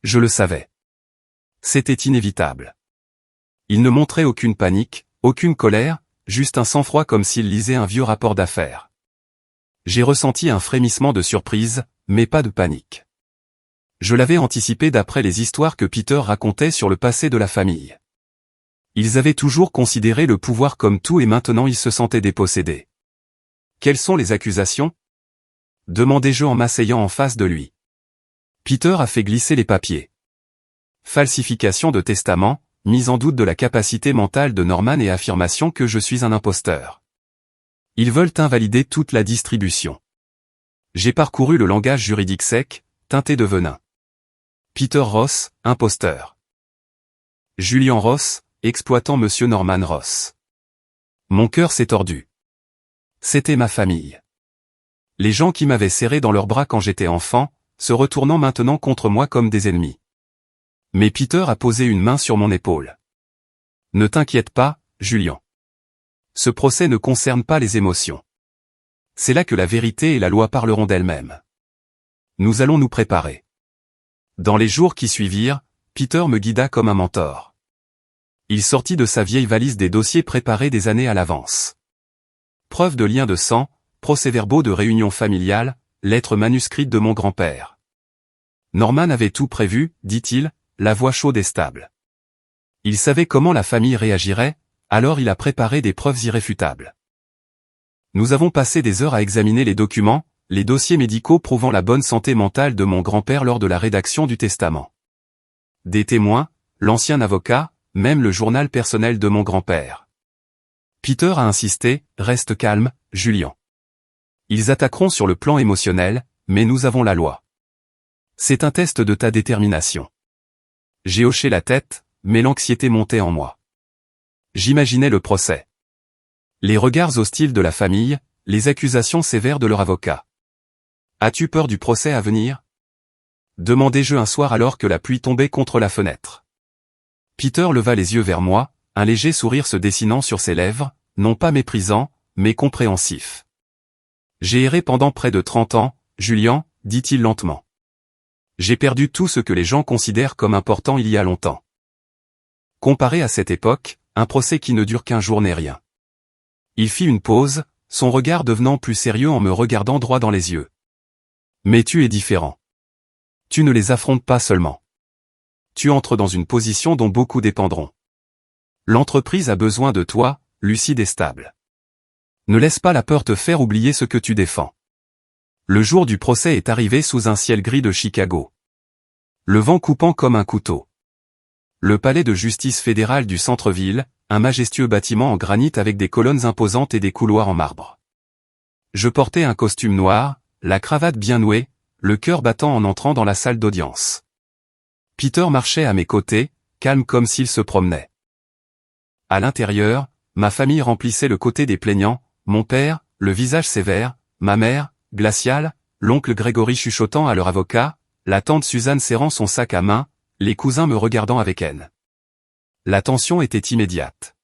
Je le savais. C'était inévitable. Il ne montrait aucune panique, aucune colère, juste un sang-froid comme s'il lisait un vieux rapport d'affaires. J'ai ressenti un frémissement de surprise, mais pas de panique. Je l'avais anticipé d'après les histoires que Peter racontait sur le passé de la famille. Ils avaient toujours considéré le pouvoir comme tout et maintenant ils se sentaient dépossédés. Quelles sont les accusations ? Demandai-je en m'asseyant en face de lui. Peter a fait glisser les papiers. Falsification de testament, mise en doute de la capacité mentale de Norman et affirmation que je suis un imposteur. Ils veulent invalider toute la distribution. J'ai parcouru le langage juridique sec, teinté de venin. Peter Ross, imposteur. Julian Ross, exploitant Monsieur Norman Ross. Mon cœur s'est tordu. C'était ma famille. Les gens qui m'avaient serré dans leurs bras quand j'étais enfant, se retournant maintenant contre moi comme des ennemis. Mais Peter a posé une main sur mon épaule. Ne t'inquiète pas, Julian. Ce procès ne concerne pas les émotions. C'est là que la vérité et la loi parleront d'elles-mêmes. Nous allons nous préparer. Dans les jours qui suivirent, Peter me guida comme un mentor. Il sortit de sa vieille valise des dossiers préparés des années à l'avance. Preuves de liens de sang, procès-verbaux de réunions familiales, lettres manuscrites de mon grand-père. Norman avait tout prévu, dit-il, la voix chaude et stable. Il savait comment la famille réagirait, alors il a préparé des preuves irréfutables. Nous avons passé des heures à examiner les documents, les dossiers médicaux prouvant la bonne santé mentale de mon grand-père lors de la rédaction du testament. Des témoins, l'ancien avocat, même le journal personnel de mon grand-père. Peter a insisté, reste calme, Julian. Ils attaqueront sur le plan émotionnel, mais nous avons la loi. C'est un test de ta détermination. J'ai hoché la tête, mais l'anxiété montait en moi. J'imaginais le procès. Les regards hostiles de la famille, les accusations sévères de leur avocat. As-tu peur du procès à venir ? Demandai-je un soir alors que la pluie tombait contre la fenêtre. Peter leva les yeux vers moi, un léger sourire se dessinant sur ses lèvres, non pas méprisant, mais compréhensif. J'ai erré pendant près de 30 ans, Julian, dit-il lentement. J'ai perdu tout ce que les gens considèrent comme important il y a longtemps. Comparé à cette époque, un procès qui ne dure qu'un jour n'est rien. Il fit une pause, son regard devenant plus sérieux en me regardant droit dans les yeux. Mais tu es différent. Tu ne les affrontes pas seulement. Tu entres dans une position dont beaucoup dépendront. L'entreprise a besoin de toi, lucide et stable. Ne laisse pas la peur te faire oublier ce que tu défends. Le jour du procès est arrivé sous un ciel gris de Chicago. Le vent coupant comme un couteau. Le palais de justice fédéral du centre-ville, un majestueux bâtiment en granit avec des colonnes imposantes et des couloirs en marbre. Je portais un costume noir, la cravate bien nouée, le cœur battant en entrant dans la salle d'audience. Peter marchait à mes côtés, calme comme s'il se promenait. À l'intérieur, ma famille remplissait le côté des plaignants, mon père, le visage sévère, ma mère, glaciale, l'oncle Grégory chuchotant à leur avocat, la tante Suzanne serrant son sac à main, les cousins me regardant avec haine. La tension était immédiate.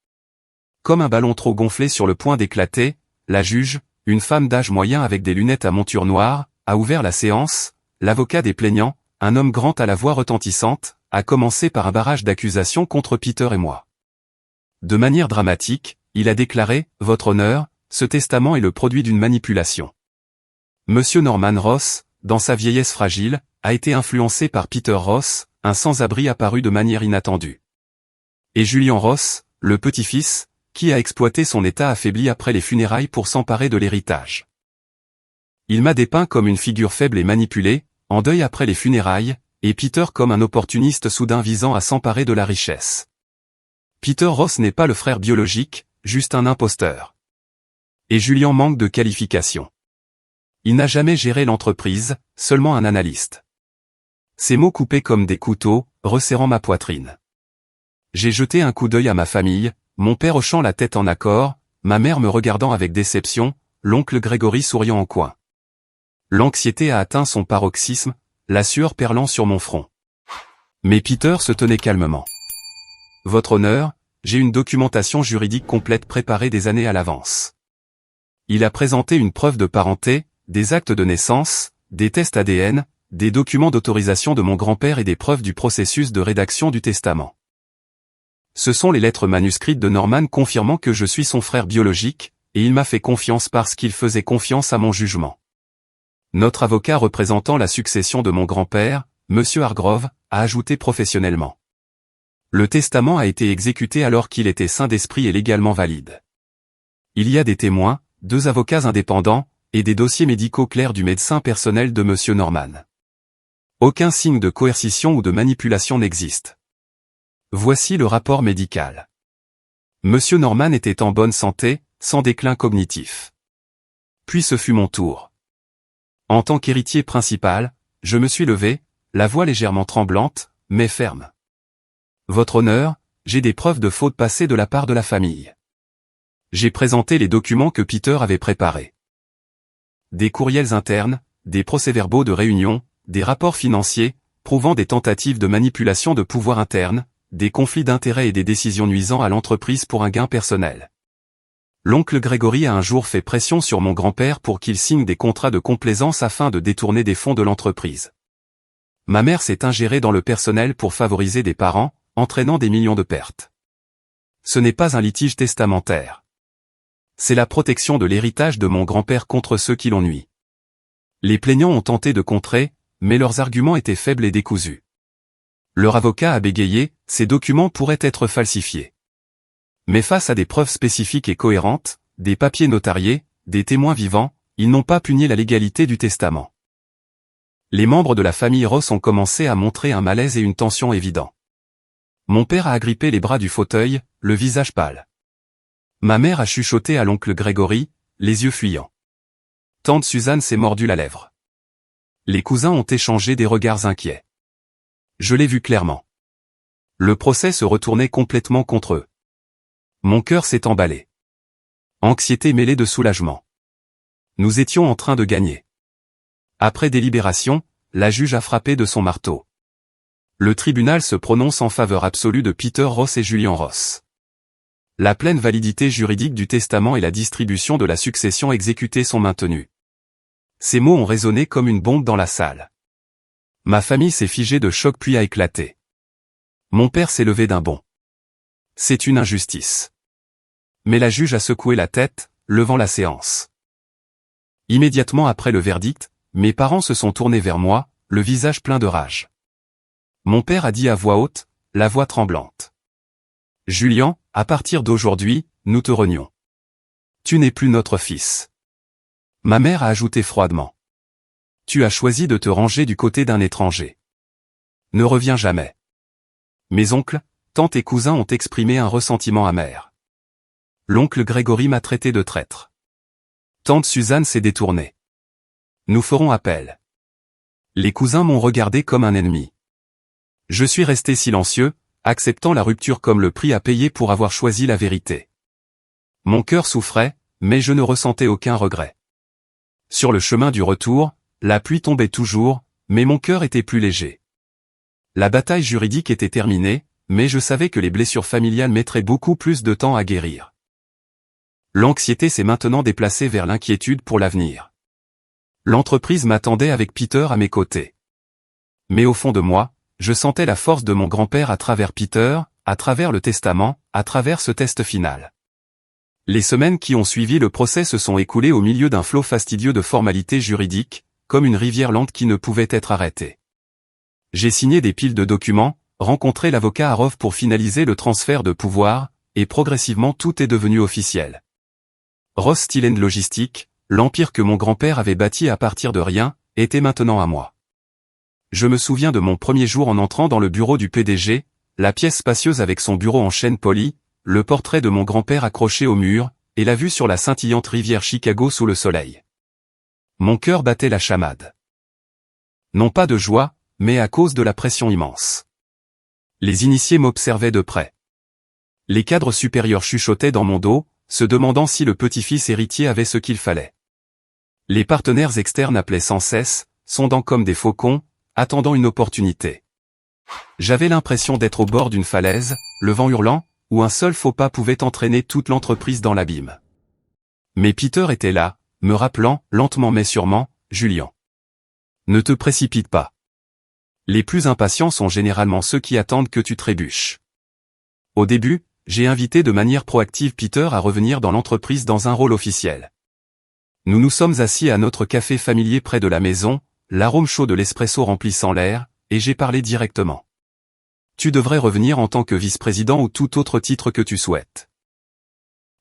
Comme un ballon trop gonflé sur le point d'éclater, la juge, une femme d'âge moyen avec des lunettes à monture noire, a ouvert la séance, l'avocat des plaignants, un homme grand à la voix retentissante, a commencé par un barrage d'accusations contre Peter et moi. De manière dramatique, il a déclaré, « Votre honneur, ce testament est le produit d'une manipulation. Monsieur Norman Ross, dans sa vieillesse fragile, a été influencé par Peter Ross, un sans-abri apparu de manière inattendue. Et Julian Ross, le petit-fils, qui a exploité son état affaibli après les funérailles pour s'emparer de l'héritage. Il m'a dépeint comme une figure faible et manipulée, en deuil après les funérailles, et Peter comme un opportuniste soudain visant à s'emparer de la richesse. Peter Ross n'est pas le frère biologique, juste un imposteur. Et Julian manque de qualification. Il n'a jamais géré l'entreprise, seulement un analyste. Ces mots coupaient comme des couteaux, resserrant ma poitrine. J'ai jeté un coup d'œil à ma famille, mon père hochant la tête en accord, ma mère me regardant avec déception, l'oncle Grégory souriant en coin. L'anxiété a atteint son paroxysme, la sueur perlant sur mon front. Mais Peter se tenait calmement. Votre honneur, j'ai une documentation juridique complète préparée des années à l'avance. Il a présenté une preuve de parenté, des actes de naissance, des tests ADN, des documents d'autorisation de mon grand-père et des preuves du processus de rédaction du testament. Ce sont les lettres manuscrites de Norman confirmant que je suis son frère biologique, et il m'a fait confiance parce qu'il faisait confiance à mon jugement. Notre avocat représentant la succession de mon grand-père, Monsieur Hargrove, a ajouté professionnellement. Le testament a été exécuté alors qu'il était sain d'esprit et légalement valide. Il y a des témoins, 2 avocats indépendants, et des dossiers médicaux clairs du médecin personnel de Monsieur Norman. Aucun signe de coercition ou de manipulation n'existe. Voici le rapport médical. Monsieur Norman était en bonne santé, sans déclin cognitif. Puis ce fut mon tour. En tant qu'héritier principal, je me suis levé, la voix légèrement tremblante, mais ferme. Votre honneur, j'ai des preuves de faute passée de la part de la famille. J'ai présenté les documents que Peter avait préparés. Des courriels internes, des procès-verbaux de réunion, des rapports financiers, prouvant des tentatives de manipulation de pouvoir interne, des conflits d'intérêts et des décisions nuisant à l'entreprise pour un gain personnel. L'oncle Grégory a un jour fait pression sur mon grand-père pour qu'il signe des contrats de complaisance afin de détourner des fonds de l'entreprise. Ma mère s'est ingérée dans le personnel pour favoriser des parents, entraînant des millions de pertes. Ce n'est pas un litige testamentaire. C'est la protection de l'héritage de mon grand-père contre ceux qui l'ont nui. Les plaignants ont tenté de contrer, mais leurs arguments étaient faibles et décousus. Leur avocat a bégayé, ces documents pourraient être falsifiés. Mais face à des preuves spécifiques et cohérentes, des papiers notariés, des témoins vivants, ils n'ont pas pu nier la légalité du testament. Les membres de la famille Ross ont commencé à montrer un malaise et une tension évidents. Mon père a agrippé les bras du fauteuil, le visage pâle. Ma mère a chuchoté à l'oncle Grégory, les yeux fuyants. Tante Suzanne s'est mordu la lèvre. Les cousins ont échangé des regards inquiets. Je l'ai vu clairement. Le procès se retournait complètement contre eux. Mon cœur s'est emballé. Anxiété mêlée de soulagement. Nous étions en train de gagner. Après délibération, la juge a frappé de son marteau. Le tribunal se prononce en faveur absolue de Peter Ross et Julian Ross. La pleine validité juridique du testament et la distribution de la succession exécutée sont maintenues. Ces mots ont résonné comme une bombe dans la salle. Ma famille s'est figée de choc puis a éclaté. Mon père s'est levé d'un bond. C'est une injustice. Mais la juge a secoué la tête, levant la séance. Immédiatement après le verdict, mes parents se sont tournés vers moi, le visage plein de rage. Mon père a dit à voix haute, la voix tremblante. « Julian, à partir d'aujourd'hui, nous te renions. Tu n'es plus notre fils. » Ma mère a ajouté froidement. « Tu as choisi de te ranger du côté d'un étranger. Ne reviens jamais. » Mes oncles, tantes et cousins ont exprimé un ressentiment amer. L'oncle Grégory m'a traité de traître. Tante Suzanne s'est détournée. Nous ferons appel. Les cousins m'ont regardé comme un ennemi. Je suis resté silencieux, acceptant la rupture comme le prix à payer pour avoir choisi la vérité. Mon cœur souffrait, mais je ne ressentais aucun regret. Sur le chemin du retour, la pluie tombait toujours, mais mon cœur était plus léger. La bataille juridique était terminée, mais je savais que les blessures familiales mettraient beaucoup plus de temps à guérir. L'anxiété s'est maintenant déplacée vers l'inquiétude pour l'avenir. L'entreprise m'attendait avec Peter à mes côtés. Mais au fond de moi, je sentais la force de mon grand-père à travers Peter, à travers le testament, à travers ce test final. Les semaines qui ont suivi le procès se sont écoulées au milieu d'un flot fastidieux de formalités juridiques, comme une rivière lente qui ne pouvait être arrêtée. J'ai signé des piles de documents, rencontré l'avocat Hargrove pour finaliser le transfert de pouvoir, et progressivement tout est devenu officiel. Ross Steel & Logistique, l'empire que mon grand-père avait bâti à partir de rien, était maintenant à moi. Je me souviens de mon premier jour en entrant dans le bureau du PDG, la pièce spacieuse avec son bureau en chêne poli, le portrait de mon grand-père accroché au mur, et la vue sur la scintillante rivière Chicago sous le soleil. Mon cœur battait la chamade. Non pas de joie, mais à cause de la pression immense. Les initiés m'observaient de près. Les cadres supérieurs chuchotaient dans mon dos, se demandant si le petit-fils héritier avait ce qu'il fallait. Les partenaires externes appelaient sans cesse, sondant comme des faucons, attendant une opportunité. J'avais l'impression d'être au bord d'une falaise, le vent hurlant, où un seul faux pas pouvait entraîner toute l'entreprise dans l'abîme. Mais Peter était là, me rappelant, lentement mais sûrement, Julian. Ne te précipite pas. Les plus impatients sont généralement ceux qui attendent que tu trébuches. Au début, j'ai invité de manière proactive Peter à revenir dans l'entreprise dans un rôle officiel. Nous nous sommes assis à notre café familier près de la maison, l'arôme chaud de l'espresso remplissant l'air, et j'ai parlé directement. Tu devrais revenir en tant que vice-président ou tout autre titre que tu souhaites.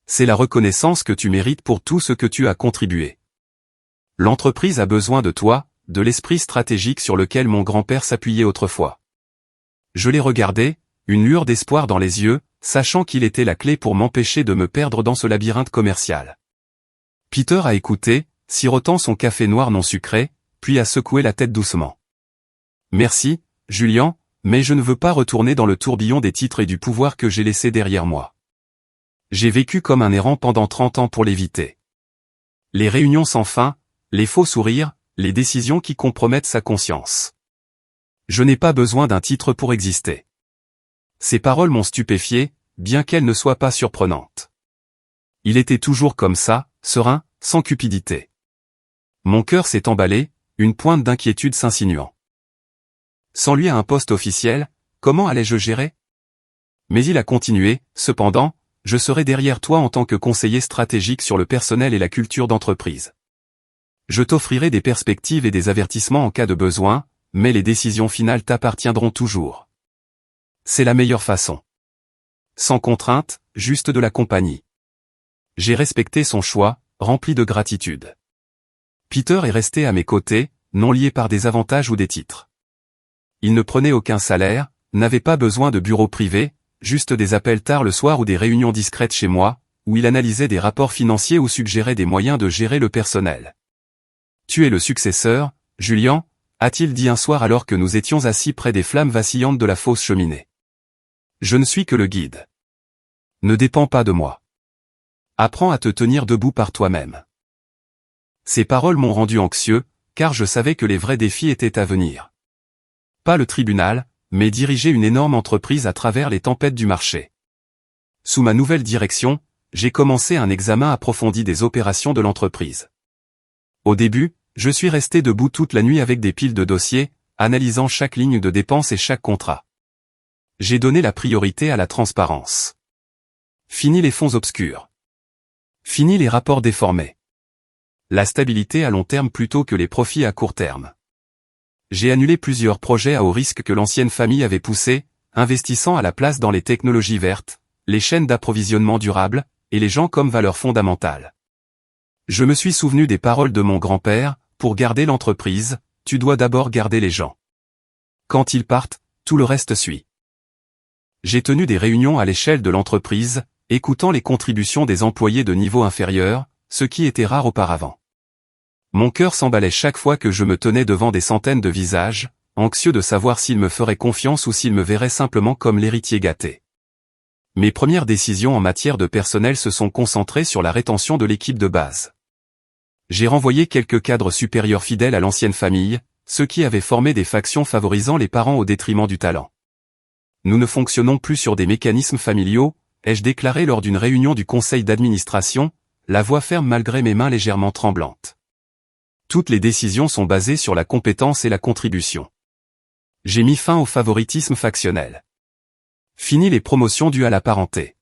C'est la reconnaissance que tu mérites pour tout ce que tu as contribué. L'entreprise a besoin de toi, de l'esprit stratégique sur lequel mon grand-père s'appuyait autrefois. Je l'ai regardé, une lueur d'espoir dans les yeux, sachant qu'il était la clé pour m'empêcher de me perdre dans ce labyrinthe commercial. Peter a écouté, sirotant son café noir non sucré, puis a secoué la tête doucement. Merci, Julian, mais je ne veux pas retourner dans le tourbillon des titres et du pouvoir que j'ai laissé derrière moi. J'ai vécu comme un errant pendant 30 ans pour l'éviter. Les réunions sans fin, les faux sourires, les décisions qui compromettent sa conscience. Je n'ai pas besoin d'un titre pour exister. Ces paroles m'ont stupéfié, bien qu'elles ne soient pas surprenantes. Il était toujours comme ça, serein, sans cupidité. Mon cœur s'est emballé, une pointe d'inquiétude s'insinuant. Sans lui à un poste officiel, comment allais-je gérer? Mais il a continué, cependant, je serai derrière toi en tant que conseiller stratégique sur le personnel et la culture d'entreprise. Je t'offrirai des perspectives et des avertissements en cas de besoin, mais les décisions finales t'appartiendront toujours. C'est la meilleure façon. Sans contrainte, juste de la compagnie. J'ai respecté son choix, rempli de gratitude. Peter est resté à mes côtés, non lié par des avantages ou des titres. Il ne prenait aucun salaire, n'avait pas besoin de bureau privé, juste des appels tard le soir ou des réunions discrètes chez moi, où il analysait des rapports financiers ou suggérait des moyens de gérer le personnel. Tu es le successeur, Julian, a-t-il dit un soir alors que nous étions assis près des flammes vacillantes de la fausse cheminée. Je ne suis que le guide. Ne dépends pas de moi. Apprends à te tenir debout par toi-même. Ces paroles m'ont rendu anxieux, car je savais que les vrais défis étaient à venir. Pas le tribunal, mais diriger une énorme entreprise à travers les tempêtes du marché. Sous ma nouvelle direction, j'ai commencé un examen approfondi des opérations de l'entreprise. Au début, je suis resté debout toute la nuit avec des piles de dossiers, analysant chaque ligne de dépenses et chaque contrat. J'ai donné la priorité à la transparence. Fini les fonds obscurs. Fini les rapports déformés. La stabilité à long terme plutôt que les profits à court terme. J'ai annulé plusieurs projets à haut risque que l'ancienne famille avait poussés, investissant à la place dans les technologies vertes, les chaînes d'approvisionnement durables, et les gens comme valeur fondamentale. Je me suis souvenu des paroles de mon grand-père, pour garder l'entreprise, tu dois d'abord garder les gens. Quand ils partent, tout le reste suit. J'ai tenu des réunions à l'échelle de l'entreprise, écoutant les contributions des employés de niveau inférieur, ce qui était rare auparavant. Mon cœur s'emballait chaque fois que je me tenais devant des centaines de visages, anxieux de savoir s'ils me feraient confiance ou s'ils me verraient simplement comme l'héritier gâté. Mes premières décisions en matière de personnel se sont concentrées sur la rétention de l'équipe de base. J'ai renvoyé quelques cadres supérieurs fidèles à l'ancienne famille, ceux qui avaient formé des factions favorisant les parents au détriment du talent. Nous ne fonctionnons plus sur des mécanismes familiaux, ai-je déclaré lors d'une réunion du conseil d'administration, la voix ferme malgré mes mains légèrement tremblantes. Toutes les décisions sont basées sur la compétence et la contribution. J'ai mis fin au favoritisme factionnel. Fini les promotions dues à la parenté.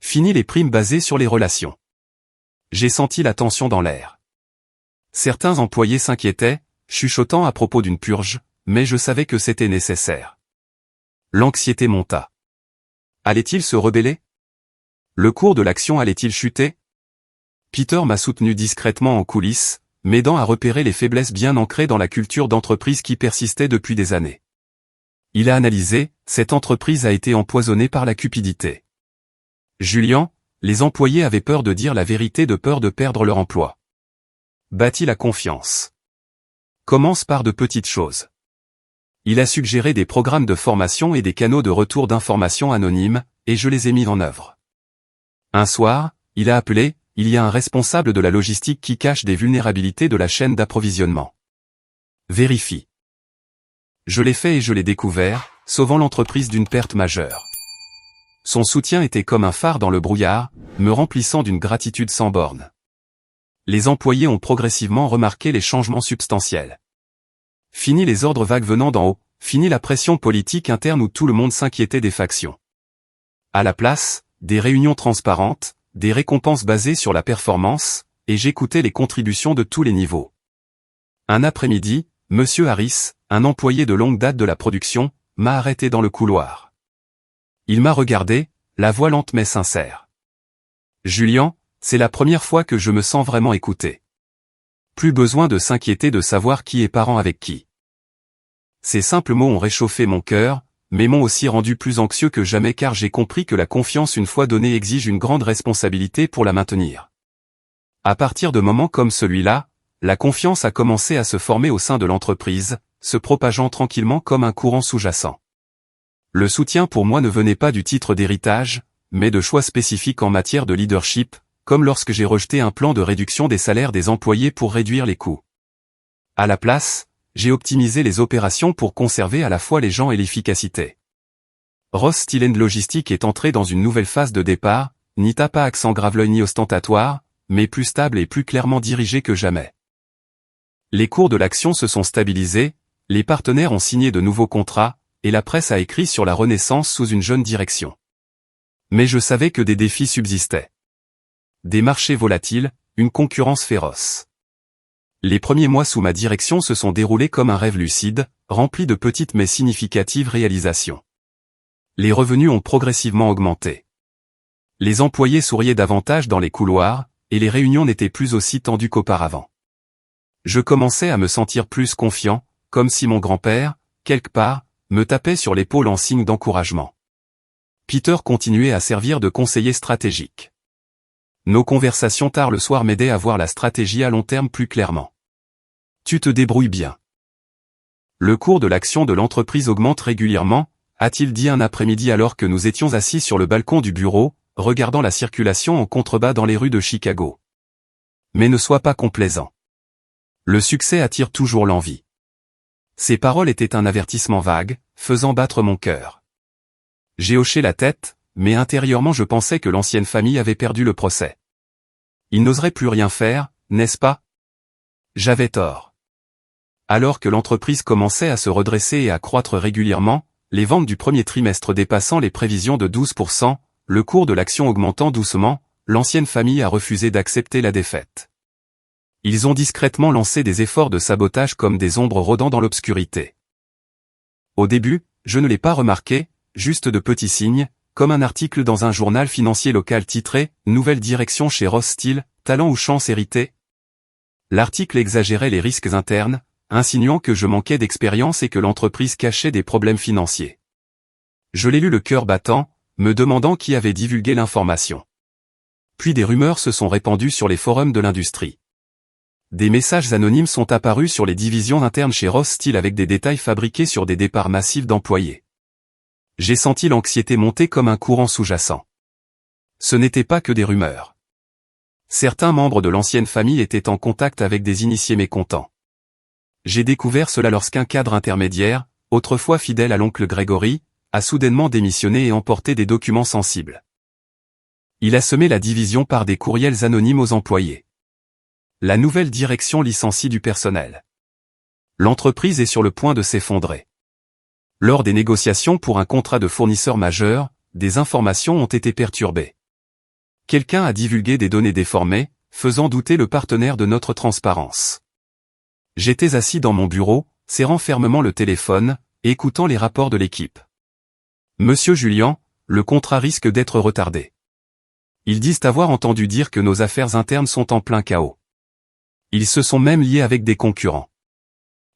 Fini les primes basées sur les relations. J'ai senti la tension dans l'air. Certains employés s'inquiétaient, chuchotant à propos d'une purge, mais je savais que c'était nécessaire. L'anxiété monta. Allait-il se rebeller? Le cours de l'action allait-il chuter? Peter m'a soutenu discrètement en coulisses, m'aidant à repérer les faiblesses bien ancrées dans la culture d'entreprise qui persistait depuis des années. Il a analysé, cette entreprise a été empoisonnée par la cupidité. Julian, les employés avaient peur de dire la vérité de peur de perdre leur emploi. Bâtis la confiance. Commence par de petites choses. Il a suggéré des programmes de formation et des canaux de retour d'informations anonymes, et je les ai mis en œuvre. Un soir, il a appelé, il y a un responsable de la logistique qui cache des vulnérabilités de la chaîne d'approvisionnement. Vérifie. Je l'ai fait et je l'ai découvert, sauvant l'entreprise d'une perte majeure. Son soutien était comme un phare dans le brouillard, me remplissant d'une gratitude sans borne. Les employés ont progressivement remarqué les changements substantiels. Fini les ordres vagues venant d'en haut, fini la pression politique interne où tout le monde s'inquiétait des factions. À la place, des réunions transparentes, des récompenses basées sur la performance, et j'écoutais les contributions de tous les niveaux. Un après-midi, Monsieur Harris, un employé de longue date de la production, m'a arrêté dans le couloir. Il m'a regardé, la voix lente mais sincère. Julian, c'est la première fois que je me sens vraiment écouté. Plus besoin de s'inquiéter de savoir qui est parent avec qui. Ces simples mots ont réchauffé mon cœur, mais m'ont aussi rendu plus anxieux que jamais car j'ai compris que la confiance une fois donnée exige une grande responsabilité pour la maintenir. À partir de moments comme celui-là, la confiance a commencé à se former au sein de l'entreprise, se propageant tranquillement comme un courant sous-jacent. Le soutien pour moi ne venait pas du titre d'héritage, mais de choix spécifiques en matière de leadership, comme lorsque j'ai rejeté un plan de réduction des salaires des employés pour réduire les coûts. À la place, j'ai optimisé les opérations pour conserver à la fois les gens et l'efficacité. Ross Steel & Logistics est entré dans une nouvelle phase de départ, ni pas accent grave ni ostentatoire, mais plus stable et plus clairement dirigé que jamais. Les cours de l'action se sont stabilisés, les partenaires ont signé de nouveaux contrats, et la presse a écrit sur la renaissance sous une jeune direction. Mais je savais que des défis subsistaient. Des marchés volatiles, une concurrence féroce. Les premiers mois sous ma direction se sont déroulés comme un rêve lucide, rempli de petites mais significatives réalisations. Les revenus ont progressivement augmenté. Les employés souriaient davantage dans les couloirs, et les réunions n'étaient plus aussi tendues qu'auparavant. Je commençais à me sentir plus confiant, comme si mon grand-père, quelque part, me tapait sur l'épaule en signe d'encouragement. Peter continuait à servir de conseiller stratégique. Nos conversations tard le soir m'aidaient à voir la stratégie à long terme plus clairement. Tu te débrouilles bien. Le cours de l'action de l'entreprise augmente régulièrement, a-t-il dit un après-midi alors que nous étions assis sur le balcon du bureau, regardant la circulation en contrebas dans les rues de Chicago. Mais ne sois pas complaisant. Le succès attire toujours l'envie. Ces paroles étaient un avertissement vague, faisant battre mon cœur. J'ai hoché la tête, mais intérieurement je pensais que l'ancienne famille avait perdu le procès. Ils n'oseraient plus rien faire, n'est-ce pas? J'avais tort. Alors que l'entreprise commençait à se redresser et à croître régulièrement, les ventes du premier trimestre dépassant les prévisions de 12%, le cours de l'action augmentant doucement, l'ancienne famille a refusé d'accepter la défaite. Ils ont discrètement lancé des efforts de sabotage comme des ombres rôdant dans l'obscurité. Au début, je ne l'ai pas remarqué, juste de petits signes, comme un article dans un journal financier local titré « Nouvelle direction chez Ross Steel, talent ou chance héritée ». L'article exagérait les risques internes, insinuant que je manquais d'expérience et que l'entreprise cachait des problèmes financiers. Je l'ai lu le cœur battant, me demandant qui avait divulgué l'information. Puis des rumeurs se sont répandues sur les forums de l'industrie. Des messages anonymes sont apparus sur les divisions internes chez Ross Steel avec des détails fabriqués sur des départs massifs d'employés. J'ai senti l'anxiété monter comme un courant sous-jacent. Ce n'était pas que des rumeurs. Certains membres de l'ancienne famille étaient en contact avec des initiés mécontents. J'ai découvert cela lorsqu'un cadre intermédiaire, autrefois fidèle à l'oncle Gregory, a soudainement démissionné et emporté des documents sensibles. Il a semé la division par des courriels anonymes aux employés. La nouvelle direction licencie du personnel. L'entreprise est sur le point de s'effondrer. Lors des négociations pour un contrat de fournisseur majeur, des informations ont été perturbées. Quelqu'un a divulgué des données déformées, faisant douter le partenaire de notre transparence. J'étais assis dans mon bureau, serrant fermement le téléphone, et écoutant les rapports de l'équipe. Monsieur Julian, le contrat risque d'être retardé. Ils disent avoir entendu dire que nos affaires internes sont en plein chaos. Ils se sont même liés avec des concurrents.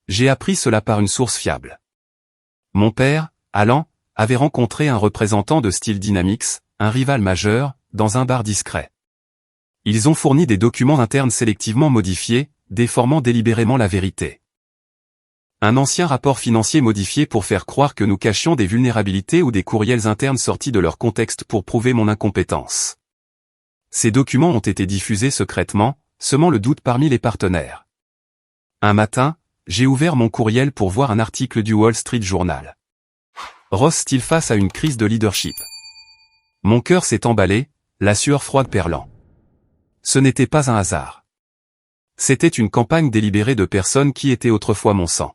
J'ai appris cela par une source fiable. Mon père, Alan, avait rencontré un représentant de Steel Dynamics, un rival majeur, dans un bar discret. Ils ont fourni des documents internes sélectivement modifiés, déformant délibérément la vérité. Un ancien rapport financier modifié pour faire croire que nous cachions des vulnérabilités ou des courriels internes sortis de leur contexte pour prouver mon incompétence. Ces documents ont été diffusés secrètement, semant le doute parmi les partenaires. Un matin, j'ai ouvert mon courriel pour voir un article du Wall Street Journal. Ross Steele face à une crise de leadership. Mon cœur s'est emballé, la sueur froide perlant. Ce n'était pas un hasard. C'était une campagne délibérée de personnes qui étaient autrefois mon sang.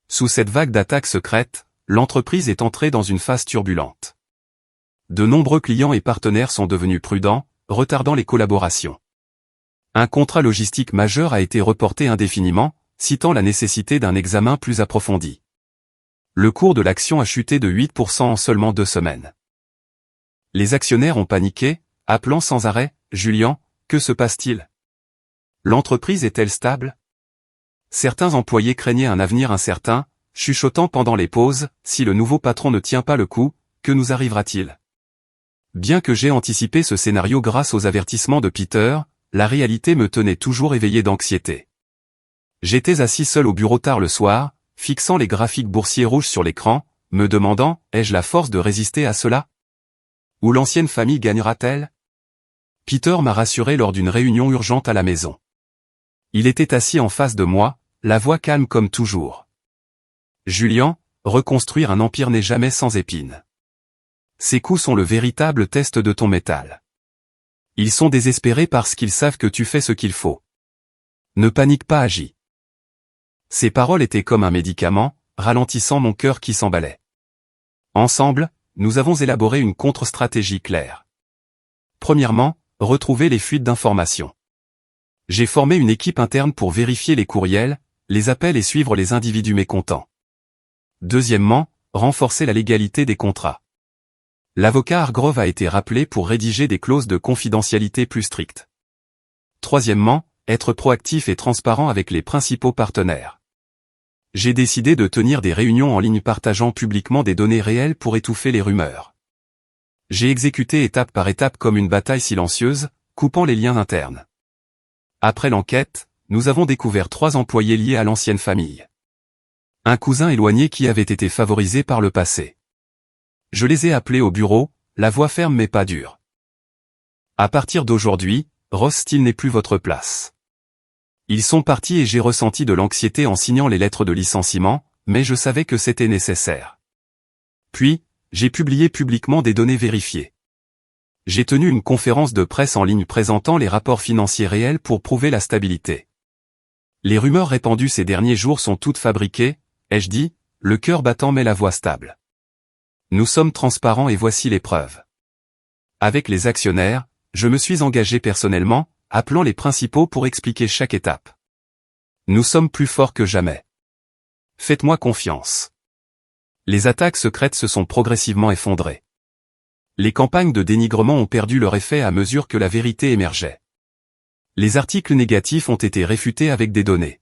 Sous cette vague d'attaques secrètes, l'entreprise est entrée dans une phase turbulente. De nombreux clients et partenaires sont devenus prudents, retardant les collaborations. Un contrat logistique majeur a été reporté indéfiniment, citant la nécessité d'un examen plus approfondi. Le cours de l'action a chuté de 8% en seulement 2 semaines. Les actionnaires ont paniqué, appelant sans arrêt « Julian, que se passe-t-il ? L'entreprise est-elle stable ?» Certains employés craignaient un avenir incertain, chuchotant pendant les pauses « Si le nouveau patron ne tient pas le coup, que nous arrivera-t-il ?» Bien que j'ai anticipé ce scénario grâce aux avertissements de Peter, la réalité me tenait toujours éveillé d'anxiété. J'étais assis seul au bureau tard le soir, fixant les graphiques boursiers rouges sur l'écran, me demandant « Ai-je la force de résister à cela ? Où l'ancienne famille gagnera-t-elle ?» Peter m'a rassuré lors d'une réunion urgente à la maison. Il était assis en face de moi, la voix calme comme toujours. « Julian, reconstruire un empire n'est jamais sans épines. Ces coups sont le véritable test de ton métal. Ils sont désespérés parce qu'ils savent que tu fais ce qu'il faut. Ne panique pas, agis. » Ces paroles étaient comme un médicament, ralentissant mon cœur qui s'emballait. Ensemble, nous avons élaboré une contre-stratégie claire. Premièrement, retrouver les fuites d'informations. J'ai formé une équipe interne pour vérifier les courriels, les appels et suivre les individus mécontents. Deuxièmement, renforcer la légalité des contrats. L'avocat Hargrove a été rappelé pour rédiger des clauses de confidentialité plus strictes. Troisièmement, être proactif et transparent avec les principaux partenaires. J'ai décidé de tenir des réunions en ligne partageant publiquement des données réelles pour étouffer les rumeurs. J'ai exécuté étape par étape comme une bataille silencieuse, coupant les liens internes. Après l'enquête, nous avons découvert 3 employés liés à l'ancienne famille. Un cousin éloigné qui avait été favorisé par le passé. Je les ai appelés au bureau, la voix ferme mais pas dure. À partir d'aujourd'hui, Ross Steele n'est plus votre place. Ils sont partis et j'ai ressenti de l'anxiété en signant les lettres de licenciement, mais je savais que c'était nécessaire. Puis, j'ai publié publiquement des données vérifiées. J'ai tenu une conférence de presse en ligne présentant les rapports financiers réels pour prouver la stabilité. Les rumeurs répandues ces derniers jours sont toutes fabriquées, ai-je dit, le cœur battant mais la voix stable. Nous sommes transparents et voici les preuves. Avec les actionnaires, je me suis engagé personnellement, appelant les principaux pour expliquer chaque étape. Nous sommes plus forts que jamais. Faites-moi confiance. Les attaques secrètes se sont progressivement effondrées. Les campagnes de dénigrement ont perdu leur effet à mesure que la vérité émergeait. Les articles négatifs ont été réfutés avec des données.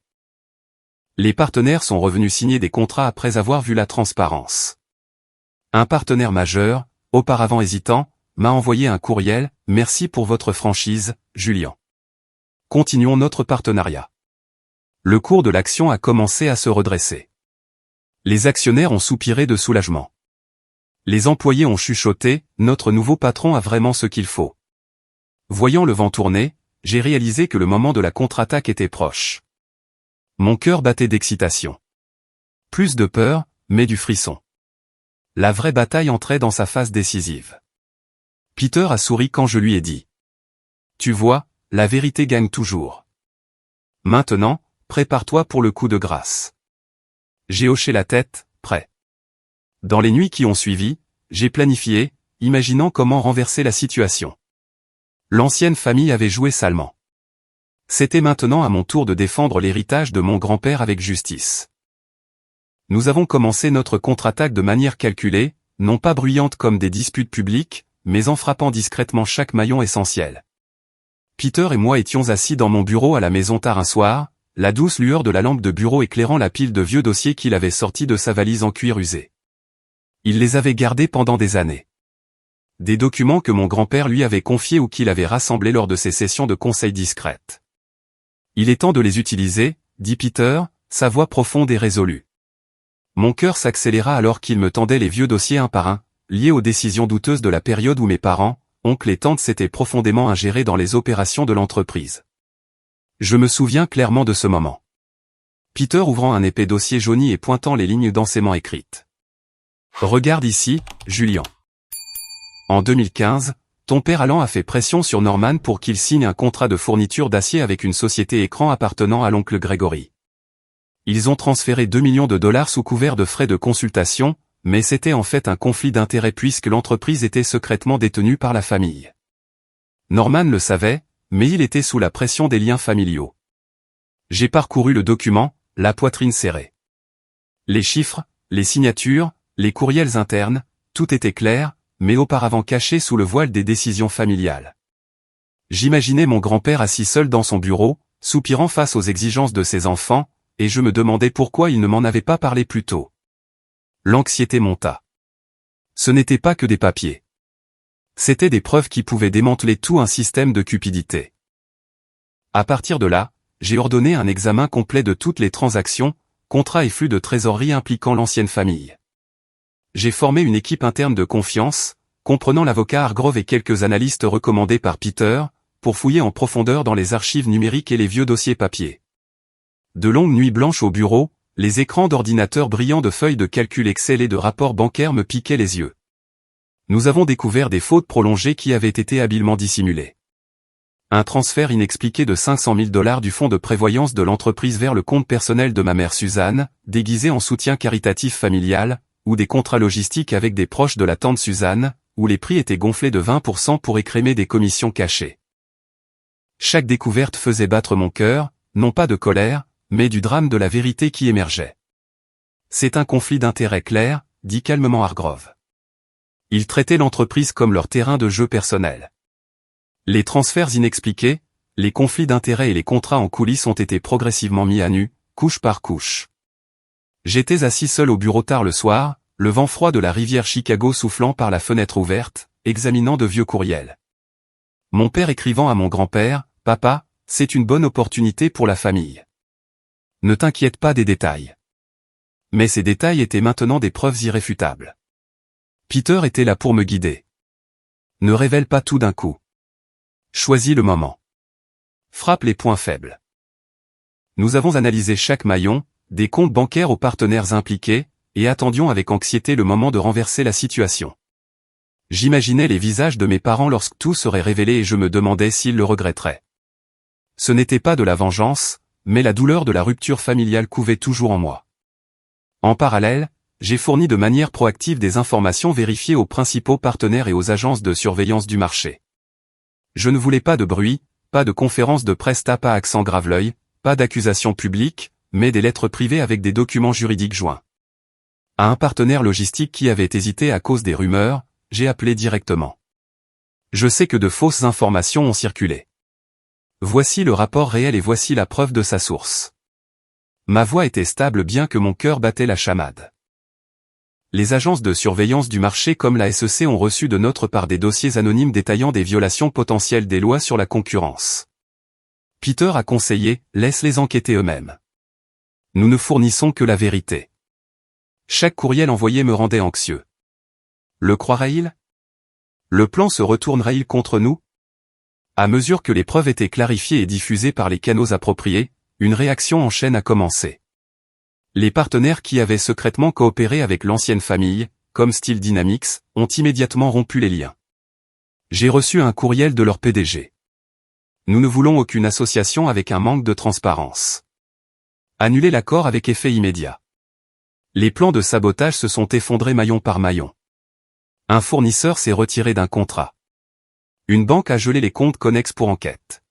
Les partenaires sont revenus signer des contrats après avoir vu la transparence. Un partenaire majeur, auparavant hésitant, m'a envoyé un courriel « Merci pour votre franchise, Julian. Continuons notre partenariat. » Le cours de l'action a commencé à se redresser. Les actionnaires ont soupiré de soulagement. Les employés ont chuchoté « Notre nouveau patron a vraiment ce qu'il faut. » Voyant le vent tourner, j'ai réalisé que le moment de la contre-attaque était proche. Mon cœur battait d'excitation. Plus de peur, mais du frisson. La vraie bataille entrait dans sa phase décisive. Peter a souri quand je lui ai dit « Tu vois, la vérité gagne toujours. Maintenant, prépare-toi pour le coup de grâce. » J'ai hoché la tête, prêt. Dans les nuits qui ont suivi, j'ai planifié, imaginant comment renverser la situation. L'ancienne famille avait joué salement. C'était maintenant à mon tour de défendre l'héritage de mon grand-père avec justice. Nous avons commencé notre contre-attaque de manière calculée, non pas bruyante comme des disputes publiques, mais en frappant discrètement chaque maillon essentiel. Peter et moi étions assis dans mon bureau à la maison tard un soir, la douce lueur de la lampe de bureau éclairant la pile de vieux dossiers qu'il avait sortis de sa valise en cuir usé. Il les avait gardés pendant des années. Des documents que mon grand-père lui avait confiés ou qu'il avait rassemblés lors de ses sessions de conseil discrètes. Il est temps de les utiliser, dit Peter, sa voix profonde et résolue. Mon cœur s'accéléra alors qu'il me tendait les vieux dossiers un par un, liés aux décisions douteuses de la période où mes parents, oncle et tante s'étaient profondément ingérés dans les opérations de l'entreprise. Je me souviens clairement de ce moment. Peter ouvrant un épais dossier jauni et pointant les lignes densément écrites. Regarde ici, Julian. En 2015, ton père Alan a fait pression sur Norman pour qu'il signe un contrat de fourniture d'acier avec une société écran appartenant à l'oncle Gregory. Ils ont transféré 2 millions de dollars sous couvert de frais de consultation, mais c'était en fait un conflit d'intérêts puisque l'entreprise était secrètement détenue par la famille. Norman le savait, mais il était sous la pression des liens familiaux. J'ai parcouru le document, la poitrine serrée. Les chiffres, les signatures, les courriels internes, tout était clair, mais auparavant caché sous le voile des décisions familiales. J'imaginais mon grand-père assis seul dans son bureau, soupirant face aux exigences de ses enfants, et je me demandais pourquoi il ne m'en avait pas parlé plus tôt. L'anxiété monta. Ce n'était pas que des papiers. C'étaient des preuves qui pouvaient démanteler tout un système de cupidité. À partir de là, j'ai ordonné un examen complet de toutes les transactions, contrats et flux de trésorerie impliquant l'ancienne famille. J'ai formé une équipe interne de confiance, comprenant l'avocat Hargrove et quelques analystes recommandés par Peter, pour fouiller en profondeur dans les archives numériques et les vieux dossiers papier. De longues nuits blanches au bureau, les écrans d'ordinateur brillants de feuilles de calcul Excel et de rapports bancaires me piquaient les yeux. Nous avons découvert des fautes prolongées qui avaient été habilement dissimulées. Un transfert inexpliqué de 500 000 $ du fonds de prévoyance de l'entreprise vers le compte personnel de ma mère Suzanne, déguisé en soutien caritatif familial, ou des contrats logistiques avec des proches de la tante Suzanne, où les prix étaient gonflés de 20% pour écrémer des commissions cachées. Chaque découverte faisait battre mon cœur, non pas de colère, mais du drame de la vérité qui émergeait. C'est un conflit d'intérêts clair, dit calmement Hargrove. Ils traitaient l'entreprise comme leur terrain de jeu personnel. Les transferts inexpliqués, les conflits d'intérêts et les contrats en coulisses ont été progressivement mis à nu, couche par couche. J'étais assis seul au bureau tard le soir, le vent froid de la rivière Chicago soufflant par la fenêtre ouverte, examinant de vieux courriels. Mon père écrivant à mon grand-père, « Papa, c'est une bonne opportunité pour la famille. Ne t'inquiète pas des détails. » Mais ces détails étaient maintenant des preuves irréfutables. Peter était là pour me guider. Ne révèle pas tout d'un coup. Choisis le moment. Frappe les points faibles. Nous avons analysé chaque maillon, des comptes bancaires aux partenaires impliqués, et attendions avec anxiété le moment de renverser la situation. J'imaginais les visages de mes parents lorsque tout serait révélé et je me demandais s'ils le regretteraient. Ce n'était pas de la vengeance, mais la douleur de la rupture familiale couvait toujours en moi. En parallèle, j'ai fourni de manière proactive des informations vérifiées aux principaux partenaires et aux agences de surveillance du marché. Je ne voulais pas de bruit, pas de conférence de presse tape à accent grave-l'œil, pas d'accusations publiques, mais des lettres privées avec des documents juridiques joints. À un partenaire logistique qui avait hésité à cause des rumeurs, j'ai appelé directement. Je sais que de fausses informations ont circulé. Voici le rapport réel et voici la preuve de sa source. Ma voix était stable bien que mon cœur battait la chamade. Les agences de surveillance du marché comme la SEC ont reçu de notre part des dossiers anonymes détaillant des violations potentielles des lois sur la concurrence. Peter a conseillé, laisse-les enquêter eux-mêmes. Nous ne fournissons que la vérité. Chaque courriel envoyé me rendait anxieux. Le croirait-il? Le plan se retournerait-il contre nous? À mesure que les preuves étaient clarifiées et diffusées par les canaux appropriés, une réaction en chaîne a commencé. Les partenaires qui avaient secrètement coopéré avec l'ancienne famille, comme Steel Dynamics, ont immédiatement rompu les liens. J'ai reçu un courriel de leur PDG. Nous ne voulons aucune association avec un manque de transparence. Annuler l'accord avec effet immédiat. Les plans de sabotage se sont effondrés maillon par maillon. Un fournisseur s'est retiré d'un contrat. Une banque a gelé les comptes connexes pour enquête.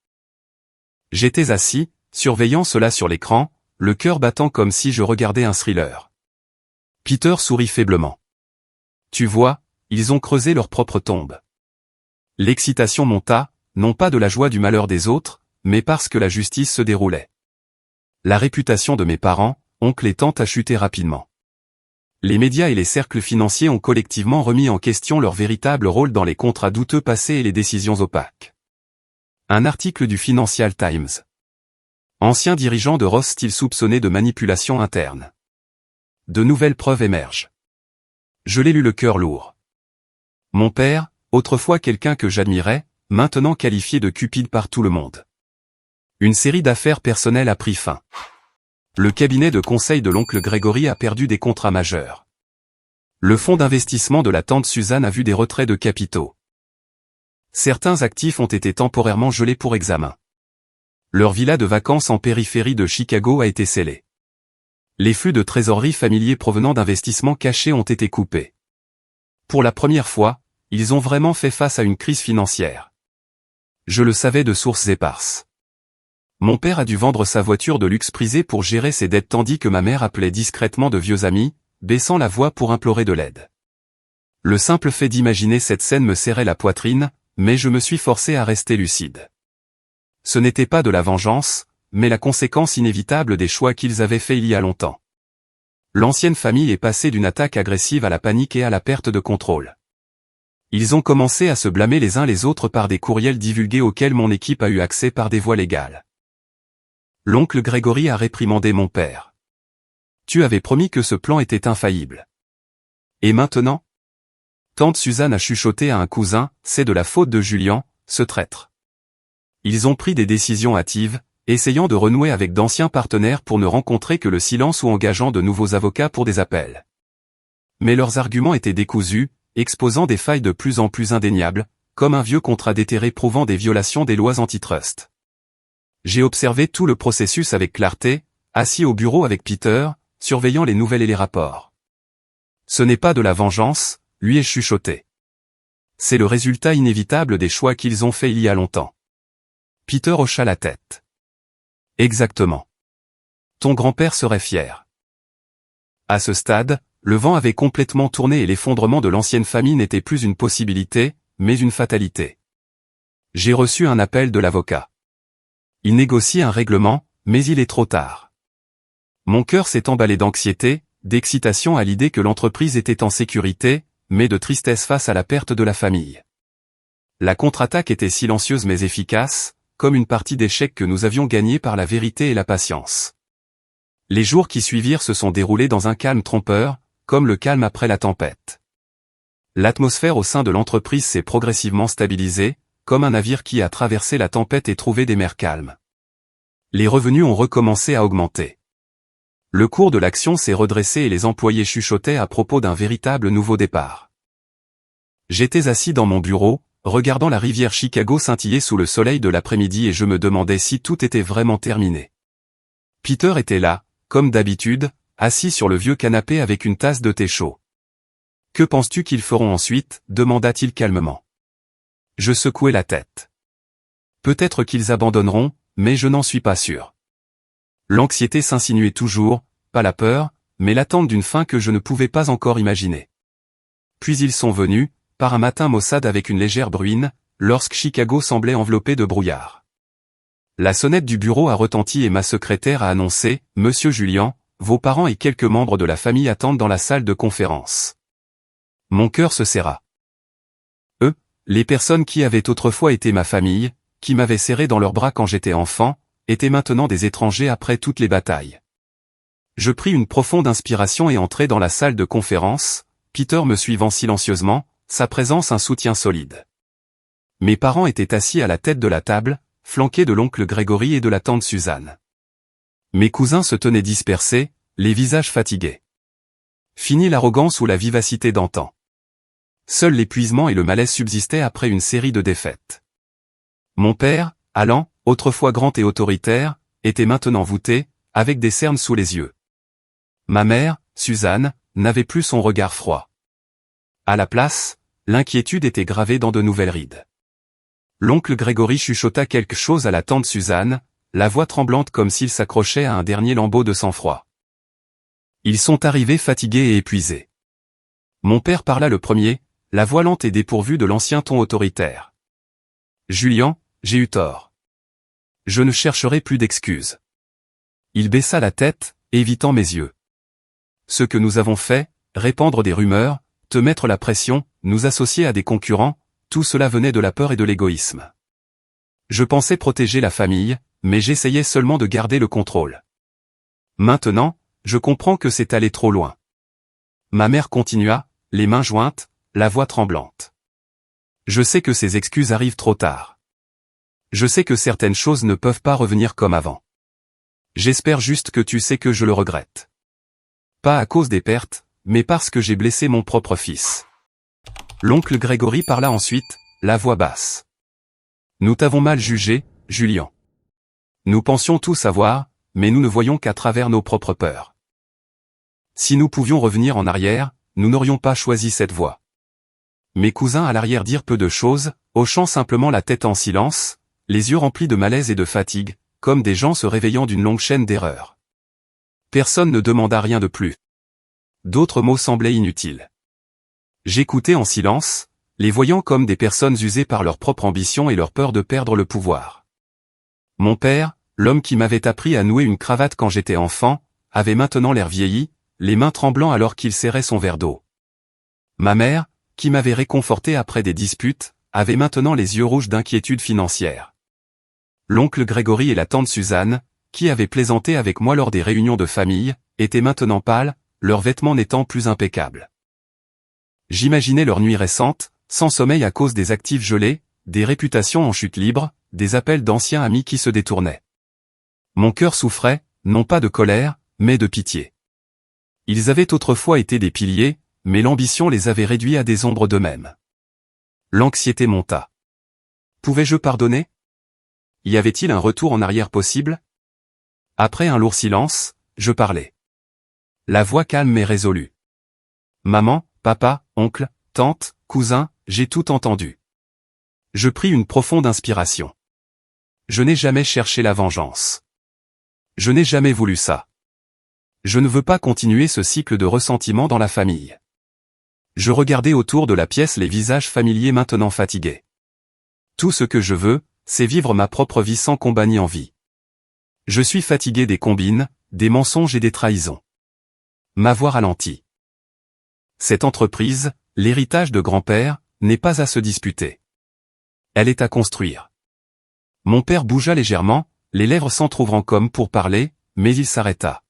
J'étais assis, surveillant cela sur l'écran, le cœur battant comme si je regardais un thriller. Peter sourit faiblement. Tu vois, ils ont creusé leur propre tombe. L'excitation monta, non pas de la joie du malheur des autres, mais parce que la justice se déroulait. La réputation de mes parents, oncles et tantes a chuté rapidement. Les médias et les cercles financiers ont collectivement remis en question leur véritable rôle dans les contrats douteux passés et les décisions opaques. Un article du Financial Times. Ancien dirigeant de Ross Steel soupçonné de manipulation interne. De nouvelles preuves émergent. Je l'ai lu le cœur lourd. Mon père, autrefois quelqu'un que j'admirais, maintenant qualifié de cupide par tout le monde. Une série d'affaires personnelles a pris fin. Le cabinet de conseil de l'oncle Grégory a perdu des contrats majeurs. Le fonds d'investissement de la tante Suzanne a vu des retraits de capitaux. Certains actifs ont été temporairement gelés pour examen. Leur villa de vacances en périphérie de Chicago a été scellée. Les flux de trésorerie familiers provenant d'investissements cachés ont été coupés. Pour la première fois, ils ont vraiment fait face à une crise financière. Je le savais de sources éparses. Mon père a dû vendre sa voiture de luxe prisée pour gérer ses dettes tandis que ma mère appelait discrètement de vieux amis, baissant la voix pour implorer de l'aide. Le simple fait d'imaginer cette scène me serrait la poitrine, mais je me suis forcé à rester lucide. Ce n'était pas de la vengeance, mais la conséquence inévitable des choix qu'ils avaient faits il y a longtemps. L'ancienne famille est passée d'une attaque agressive à la panique et à la perte de contrôle. Ils ont commencé à se blâmer les uns les autres par des courriels divulgués auxquels mon équipe a eu accès par des voies légales. L'oncle Grégory a réprimandé mon père. Tu avais promis que ce plan était infaillible. Et maintenant? Tante Suzanne a chuchoté à un cousin, c'est de la faute de Julian, ce traître. Ils ont pris des décisions hâtives, essayant de renouer avec d'anciens partenaires pour ne rencontrer que le silence ou engageant de nouveaux avocats pour des appels. Mais leurs arguments étaient décousus, exposant des failles de plus en plus indéniables, comme un vieux contrat déterré prouvant des violations des lois antitrust. J'ai observé tout le processus avec clarté, assis au bureau avec Peter, surveillant les nouvelles et les rapports. Ce n'est pas de la vengeance, lui ai-je chuchoté. C'est le résultat inévitable des choix qu'ils ont faits il y a longtemps. Peter hocha la tête. Exactement. Ton grand-père serait fier. À ce stade, le vent avait complètement tourné et l'effondrement de l'ancienne famille n'était plus une possibilité, mais une fatalité. J'ai reçu un appel de l'avocat. Il négocie un règlement, mais il est trop tard. Mon cœur s'est emballé d'anxiété, d'excitation à l'idée que l'entreprise était en sécurité, mais de tristesse face à la perte de la famille. La contre-attaque était silencieuse mais efficace, comme une partie d'échecs que nous avions gagnée par la vérité et la patience. Les jours qui suivirent se sont déroulés dans un calme trompeur, comme le calme après la tempête. L'atmosphère au sein de l'entreprise s'est progressivement stabilisée, comme un navire qui a traversé la tempête et trouvé des mers calmes. Les revenus ont recommencé à augmenter. Le cours de l'action s'est redressé et les employés chuchotaient à propos d'un véritable nouveau départ. J'étais assis dans mon bureau, regardant la rivière Chicago scintiller sous le soleil de l'après-midi et je me demandais si tout était vraiment terminé. Peter était là, comme d'habitude, assis sur le vieux canapé avec une tasse de thé chaud. « Que penses-tu qu'ils feront ensuite » demanda-t-il calmement. Je secouai la tête. Peut-être qu'ils abandonneront, mais je n'en suis pas sûr. L'anxiété s'insinuait toujours, pas la peur, mais l'attente d'une fin que je ne pouvais pas encore imaginer. Puis ils sont venus, par un matin maussade avec une légère bruine, lorsque Chicago semblait enveloppé de brouillard. La sonnette du bureau a retenti et ma secrétaire a annoncé « Monsieur Julian, vos parents et quelques membres de la famille attendent dans la salle de conférence. » Mon cœur se serra. Eux, les personnes qui avaient autrefois été ma famille, qui m'avaient serré dans leurs bras quand j'étais enfant, étaient maintenant des étrangers après toutes les batailles. Je pris une profonde inspiration et entrai dans la salle de conférence, Peter me suivant silencieusement, sa présence un soutien solide. Mes parents étaient assis à la tête de la table, flanqués de l'oncle Grégory et de la tante Suzanne. Mes cousins se tenaient dispersés, les visages fatigués. Fini l'arrogance ou la vivacité d'antan. Seul l'épuisement et le malaise subsistaient après une série de défaites. Mon père, Alan, autrefois grand et autoritaire, était maintenant voûté, avec des cernes sous les yeux. Ma mère, Suzanne, n'avait plus son regard froid. À la place, l'inquiétude était gravée dans de nouvelles rides. L'oncle Grégory chuchota quelque chose à la tante Suzanne, la voix tremblante comme s'il s'accrochait à un dernier lambeau de sang-froid. Ils sont arrivés fatigués et épuisés. Mon père parla le premier, la voix lente et dépourvue de l'ancien ton autoritaire. Julian, j'ai eu tort. Je ne chercherai plus d'excuses. Il baissa la tête, évitant mes yeux. Ce que nous avons fait, répandre des rumeurs, te mettre la pression, nous associer à des concurrents, tout cela venait de la peur et de l'égoïsme. Je pensais protéger la famille, mais j'essayais seulement de garder le contrôle. Maintenant, je comprends que c'est allé trop loin. Ma mère continua, les mains jointes, la voix tremblante. Je sais que ces excuses arrivent trop tard. Je sais que certaines choses ne peuvent pas revenir comme avant. J'espère juste que tu sais que je le regrette. Pas à cause des pertes, mais parce que j'ai blessé mon propre fils. L'oncle Grégory parla ensuite, la voix basse. Nous t'avons mal jugé, Julien. Nous pensions tout savoir, mais nous ne voyons qu'à travers nos propres peurs. Si nous pouvions revenir en arrière, nous n'aurions pas choisi cette voie. Mes cousins à l'arrière dirent peu de choses, hochant simplement la tête en silence, les yeux remplis de malaise et de fatigue, comme des gens se réveillant d'une longue chaîne d'erreurs. Personne ne demanda rien de plus. D'autres mots semblaient inutiles. J'écoutais en silence, les voyant comme des personnes usées par leur propre ambition et leur peur de perdre le pouvoir. Mon père, l'homme qui m'avait appris à nouer une cravate quand j'étais enfant, avait maintenant l'air vieilli, les mains tremblant alors qu'il serrait son verre d'eau. Ma mère, qui m'avait réconforté après des disputes, avait maintenant les yeux rouges d'inquiétude financière. L'oncle Grégory et la tante Suzanne, qui avaient plaisanté avec moi lors des réunions de famille, étaient maintenant pâles, leurs vêtements n'étant plus impeccables. J'imaginais leur nuit récente, sans sommeil à cause des actifs gelés, des réputations en chute libre, des appels d'anciens amis qui se détournaient. Mon cœur souffrait, non pas de colère, mais de pitié. Ils avaient autrefois été des piliers, mais l'ambition les avait réduits à des ombres d'eux-mêmes. L'anxiété monta. Pouvais-je pardonner? Y avait-il un retour en arrière possible? Après un lourd silence, je parlais. La voix calme mais résolue. Maman, papa, oncle, tante, cousin, j'ai tout entendu. Je pris une profonde inspiration. Je n'ai jamais cherché la vengeance. Je n'ai jamais voulu ça. Je ne veux pas continuer ce cycle de ressentiment dans la famille. Je regardais autour de la pièce les visages familiers maintenant fatigués. Tout ce que je veux, c'est vivre ma propre vie sans combat ni envie. Je suis fatigué des combines, des mensonges et des trahisons. Ma voix ralentit. Cette entreprise, l'héritage de grand-père, n'est pas à se disputer. Elle est à construire. Mon père bougea légèrement, les lèvres s'entr'ouvrant comme pour parler, mais il s'arrêta.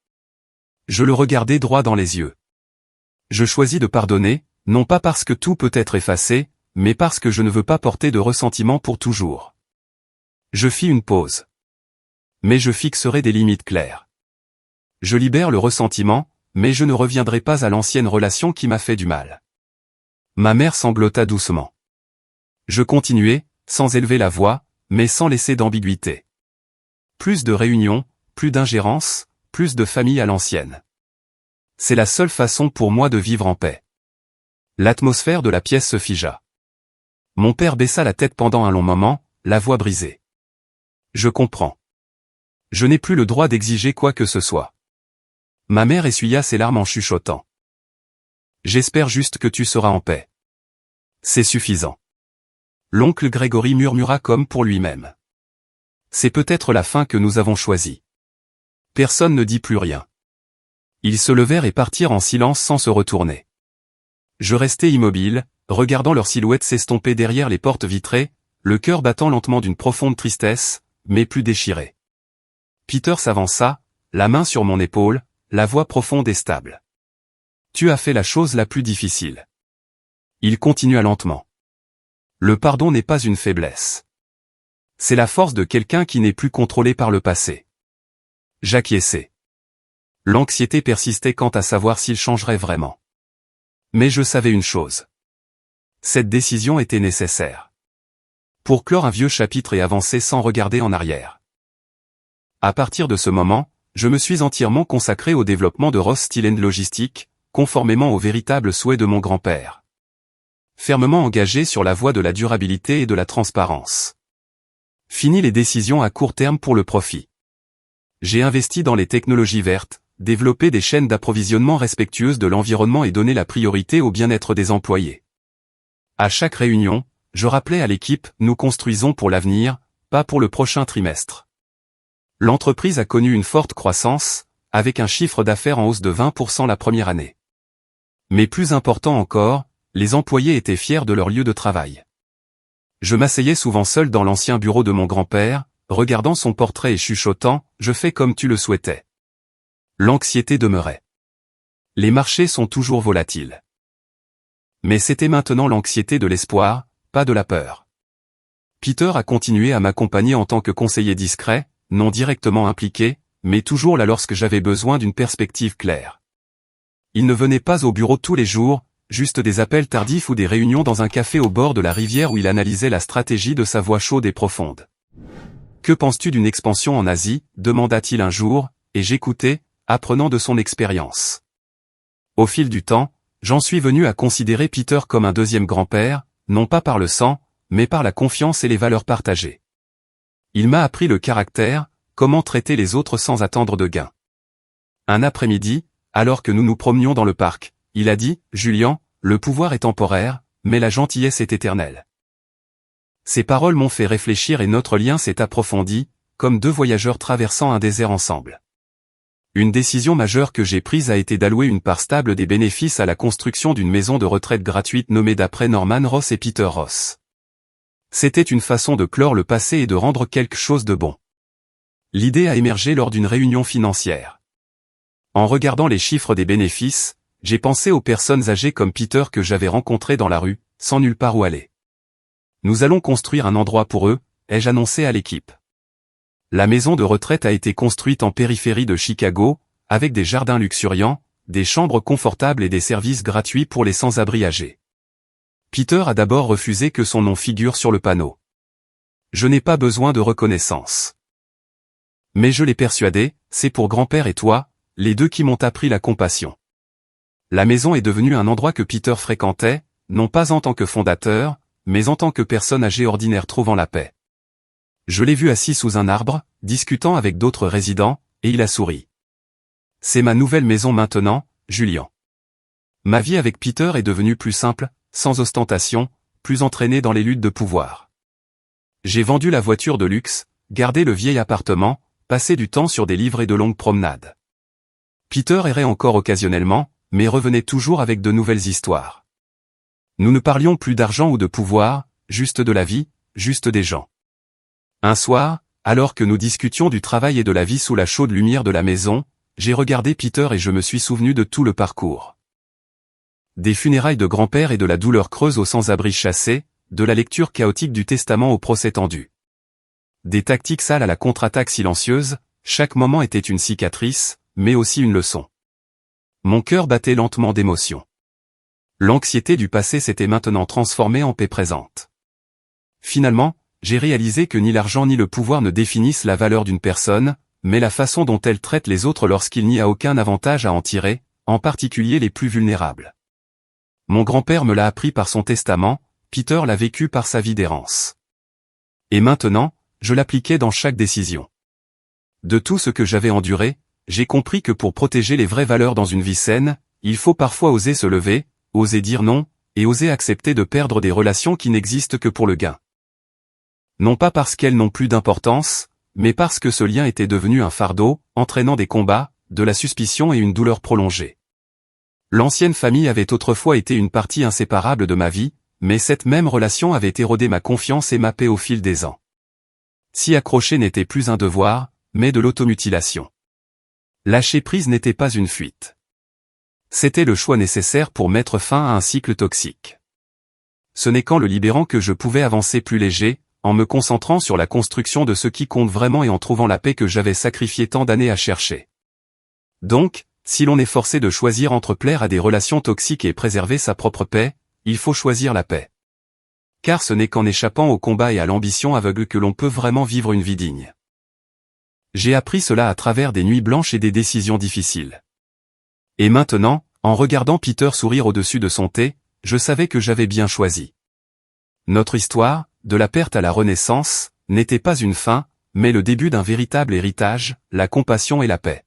Je le regardai droit dans les yeux. Je choisis de pardonner, non pas parce que tout peut être effacé, mais parce que je ne veux pas porter de ressentiment pour toujours. Je fis une pause. Mais je fixerai des limites claires. Je libère le ressentiment, mais je ne reviendrai pas à l'ancienne relation qui m'a fait du mal. Ma mère sanglota doucement. Je continuai, sans élever la voix, mais sans laisser d'ambiguïté. Plus de réunions, plus d'ingérence, plus de famille à l'ancienne. C'est la seule façon pour moi de vivre en paix. L'atmosphère de la pièce se figea. Mon père baissa la tête pendant un long moment, la voix brisée. Je comprends. Je n'ai plus le droit d'exiger quoi que ce soit. Ma mère essuya ses larmes en chuchotant. J'espère juste que tu seras en paix. C'est suffisant. L'oncle Grégory murmura comme pour lui-même. C'est peut-être la fin que nous avons choisie. Personne ne dit plus rien. Ils se levèrent et partirent en silence sans se retourner. Je restai immobile, regardant leur silhouette s'estomper derrière les portes vitrées, le cœur battant lentement d'une profonde tristesse, mais plus déchiré. Peter s'avança, la main sur mon épaule, la voix profonde et stable. Tu as fait la chose la plus difficile. Il continua lentement. Le pardon n'est pas une faiblesse. C'est la force de quelqu'un qui n'est plus contrôlé par le passé. J'acquiesçai. L'anxiété persistait quant à savoir s'il changerait vraiment. Mais je savais une chose. Cette décision était nécessaire. Pour clore un vieux chapitre et avancer sans regarder en arrière. À partir de ce moment, je me suis entièrement consacré au développement de Ross Steel & Logistics, conformément au véritable souhait de mon grand-père. Fermement engagé sur la voie de la durabilité et de la transparence. Fini les décisions à court terme pour le profit. J'ai investi dans les technologies vertes, développé des chaînes d'approvisionnement respectueuses de l'environnement et donné la priorité au bien-être des employés. À chaque réunion, je rappelais à l'équipe, nous construisons pour l'avenir, pas pour le prochain trimestre. L'entreprise a connu une forte croissance, avec un chiffre d'affaires en hausse de 20% la première année. Mais plus important encore, les employés étaient fiers de leur lieu de travail. Je m'asseyais souvent seul dans l'ancien bureau de mon grand-père, regardant son portrait et chuchotant, « Je fais comme tu le souhaitais ». L'anxiété demeurait. Les marchés sont toujours volatiles. Mais c'était maintenant l'anxiété de l'espoir, pas de la peur. Peter a continué à m'accompagner en tant que conseiller discret, non directement impliqué, mais toujours là lorsque j'avais besoin d'une perspective claire. Il ne venait pas au bureau tous les jours, juste des appels tardifs ou des réunions dans un café au bord de la rivière où il analysait la stratégie de sa voix chaude et profonde. « Que penses-tu d'une expansion en Asie ?» demanda-t-il un jour, et j'écoutais, apprenant de son expérience. Au fil du temps, j'en suis venu à considérer Peter comme un deuxième grand-père, non pas par le sang, mais par la confiance et les valeurs partagées. Il m'a appris le caractère, comment traiter les autres sans attendre de gain. Un après-midi, alors que nous nous promenions dans le parc, il a dit « Julian, le pouvoir est temporaire, mais la gentillesse est éternelle. » Ces paroles m'ont fait réfléchir et notre lien s'est approfondi, comme deux voyageurs traversant un désert ensemble. Une décision majeure que j'ai prise a été d'allouer une part stable des bénéfices à la construction d'une maison de retraite gratuite nommée d'après Norman Ross et Peter Ross. C'était une façon de clore le passé et de rendre quelque chose de bon. L'idée a émergé lors d'une réunion financière. En regardant les chiffres des bénéfices, j'ai pensé aux personnes âgées comme Peter que j'avais rencontrées dans la rue, sans nulle part où aller. Nous allons construire un endroit pour eux, ai-je annoncé à l'équipe. La maison de retraite a été construite en périphérie de Chicago, avec des jardins luxuriants, des chambres confortables et des services gratuits pour les sans-abri âgés. Peter a d'abord refusé que son nom figure sur le panneau. Je n'ai pas besoin de reconnaissance. Mais je l'ai persuadé, c'est pour grand-père et toi, les deux qui m'ont appris la compassion. La maison est devenue un endroit que Peter fréquentait, non pas en tant que fondateur, mais en tant que personne âgée ordinaire trouvant la paix. Je l'ai vu assis sous un arbre, discutant avec d'autres résidents, et il a souri. C'est ma nouvelle maison maintenant, Julian. Ma vie avec Peter est devenue plus simple, sans ostentation, plus entraînée dans les luttes de pouvoir. J'ai vendu la voiture de luxe, gardé le vieil appartement, passé du temps sur des livres et de longues promenades. Peter errait encore occasionnellement, mais revenait toujours avec de nouvelles histoires. Nous ne parlions plus d'argent ou de pouvoir, juste de la vie, juste des gens. Un soir, alors que nous discutions du travail et de la vie sous la chaude lumière de la maison, j'ai regardé Peter et je me suis souvenu de tout le parcours. Des funérailles de grand-père et de la douleur creuse aux sans-abri chassés, de la lecture chaotique du testament au procès tendu. Des tactiques sales à la contre-attaque silencieuse, chaque moment était une cicatrice, mais aussi une leçon. Mon cœur battait lentement d'émotion. L'anxiété du passé s'était maintenant transformée en paix présente. Finalement, j'ai réalisé que ni l'argent ni le pouvoir ne définissent la valeur d'une personne, mais la façon dont elle traite les autres lorsqu'il n'y a aucun avantage à en tirer, en particulier les plus vulnérables. Mon grand-père me l'a appris par son testament, Peter l'a vécu par sa vie d'errance. Et maintenant, je l'appliquais dans chaque décision. De tout ce que j'avais enduré, j'ai compris que pour protéger les vraies valeurs dans une vie saine, il faut parfois oser se lever, oser dire non, et oser accepter de perdre des relations qui n'existent que pour le gain. Non pas parce qu'elles n'ont plus d'importance, mais parce que ce lien était devenu un fardeau, entraînant des combats, de la suspicion et une douleur prolongée. L'ancienne famille avait autrefois été une partie inséparable de ma vie, mais cette même relation avait érodé ma confiance et ma paix au fil des ans. S'y accrocher n'était plus un devoir, mais de l'automutilation. Lâcher prise n'était pas une fuite. C'était le choix nécessaire pour mettre fin à un cycle toxique. Ce n'est qu'en le libérant que je pouvais avancer plus léger, en me concentrant sur la construction de ce qui compte vraiment et en trouvant la paix que j'avais sacrifié tant d'années à chercher. Donc, si l'on est forcé de choisir entre plaire à des relations toxiques et préserver sa propre paix, il faut choisir la paix. Car ce n'est qu'en échappant au combat et à l'ambition aveugle que l'on peut vraiment vivre une vie digne. J'ai appris cela à travers des nuits blanches et des décisions difficiles. Et maintenant, en regardant Peter sourire au-dessus de son thé, je savais que j'avais bien choisi. Notre histoire, de la perte à la renaissance, n'était pas une fin, mais le début d'un véritable héritage, la compassion et la paix.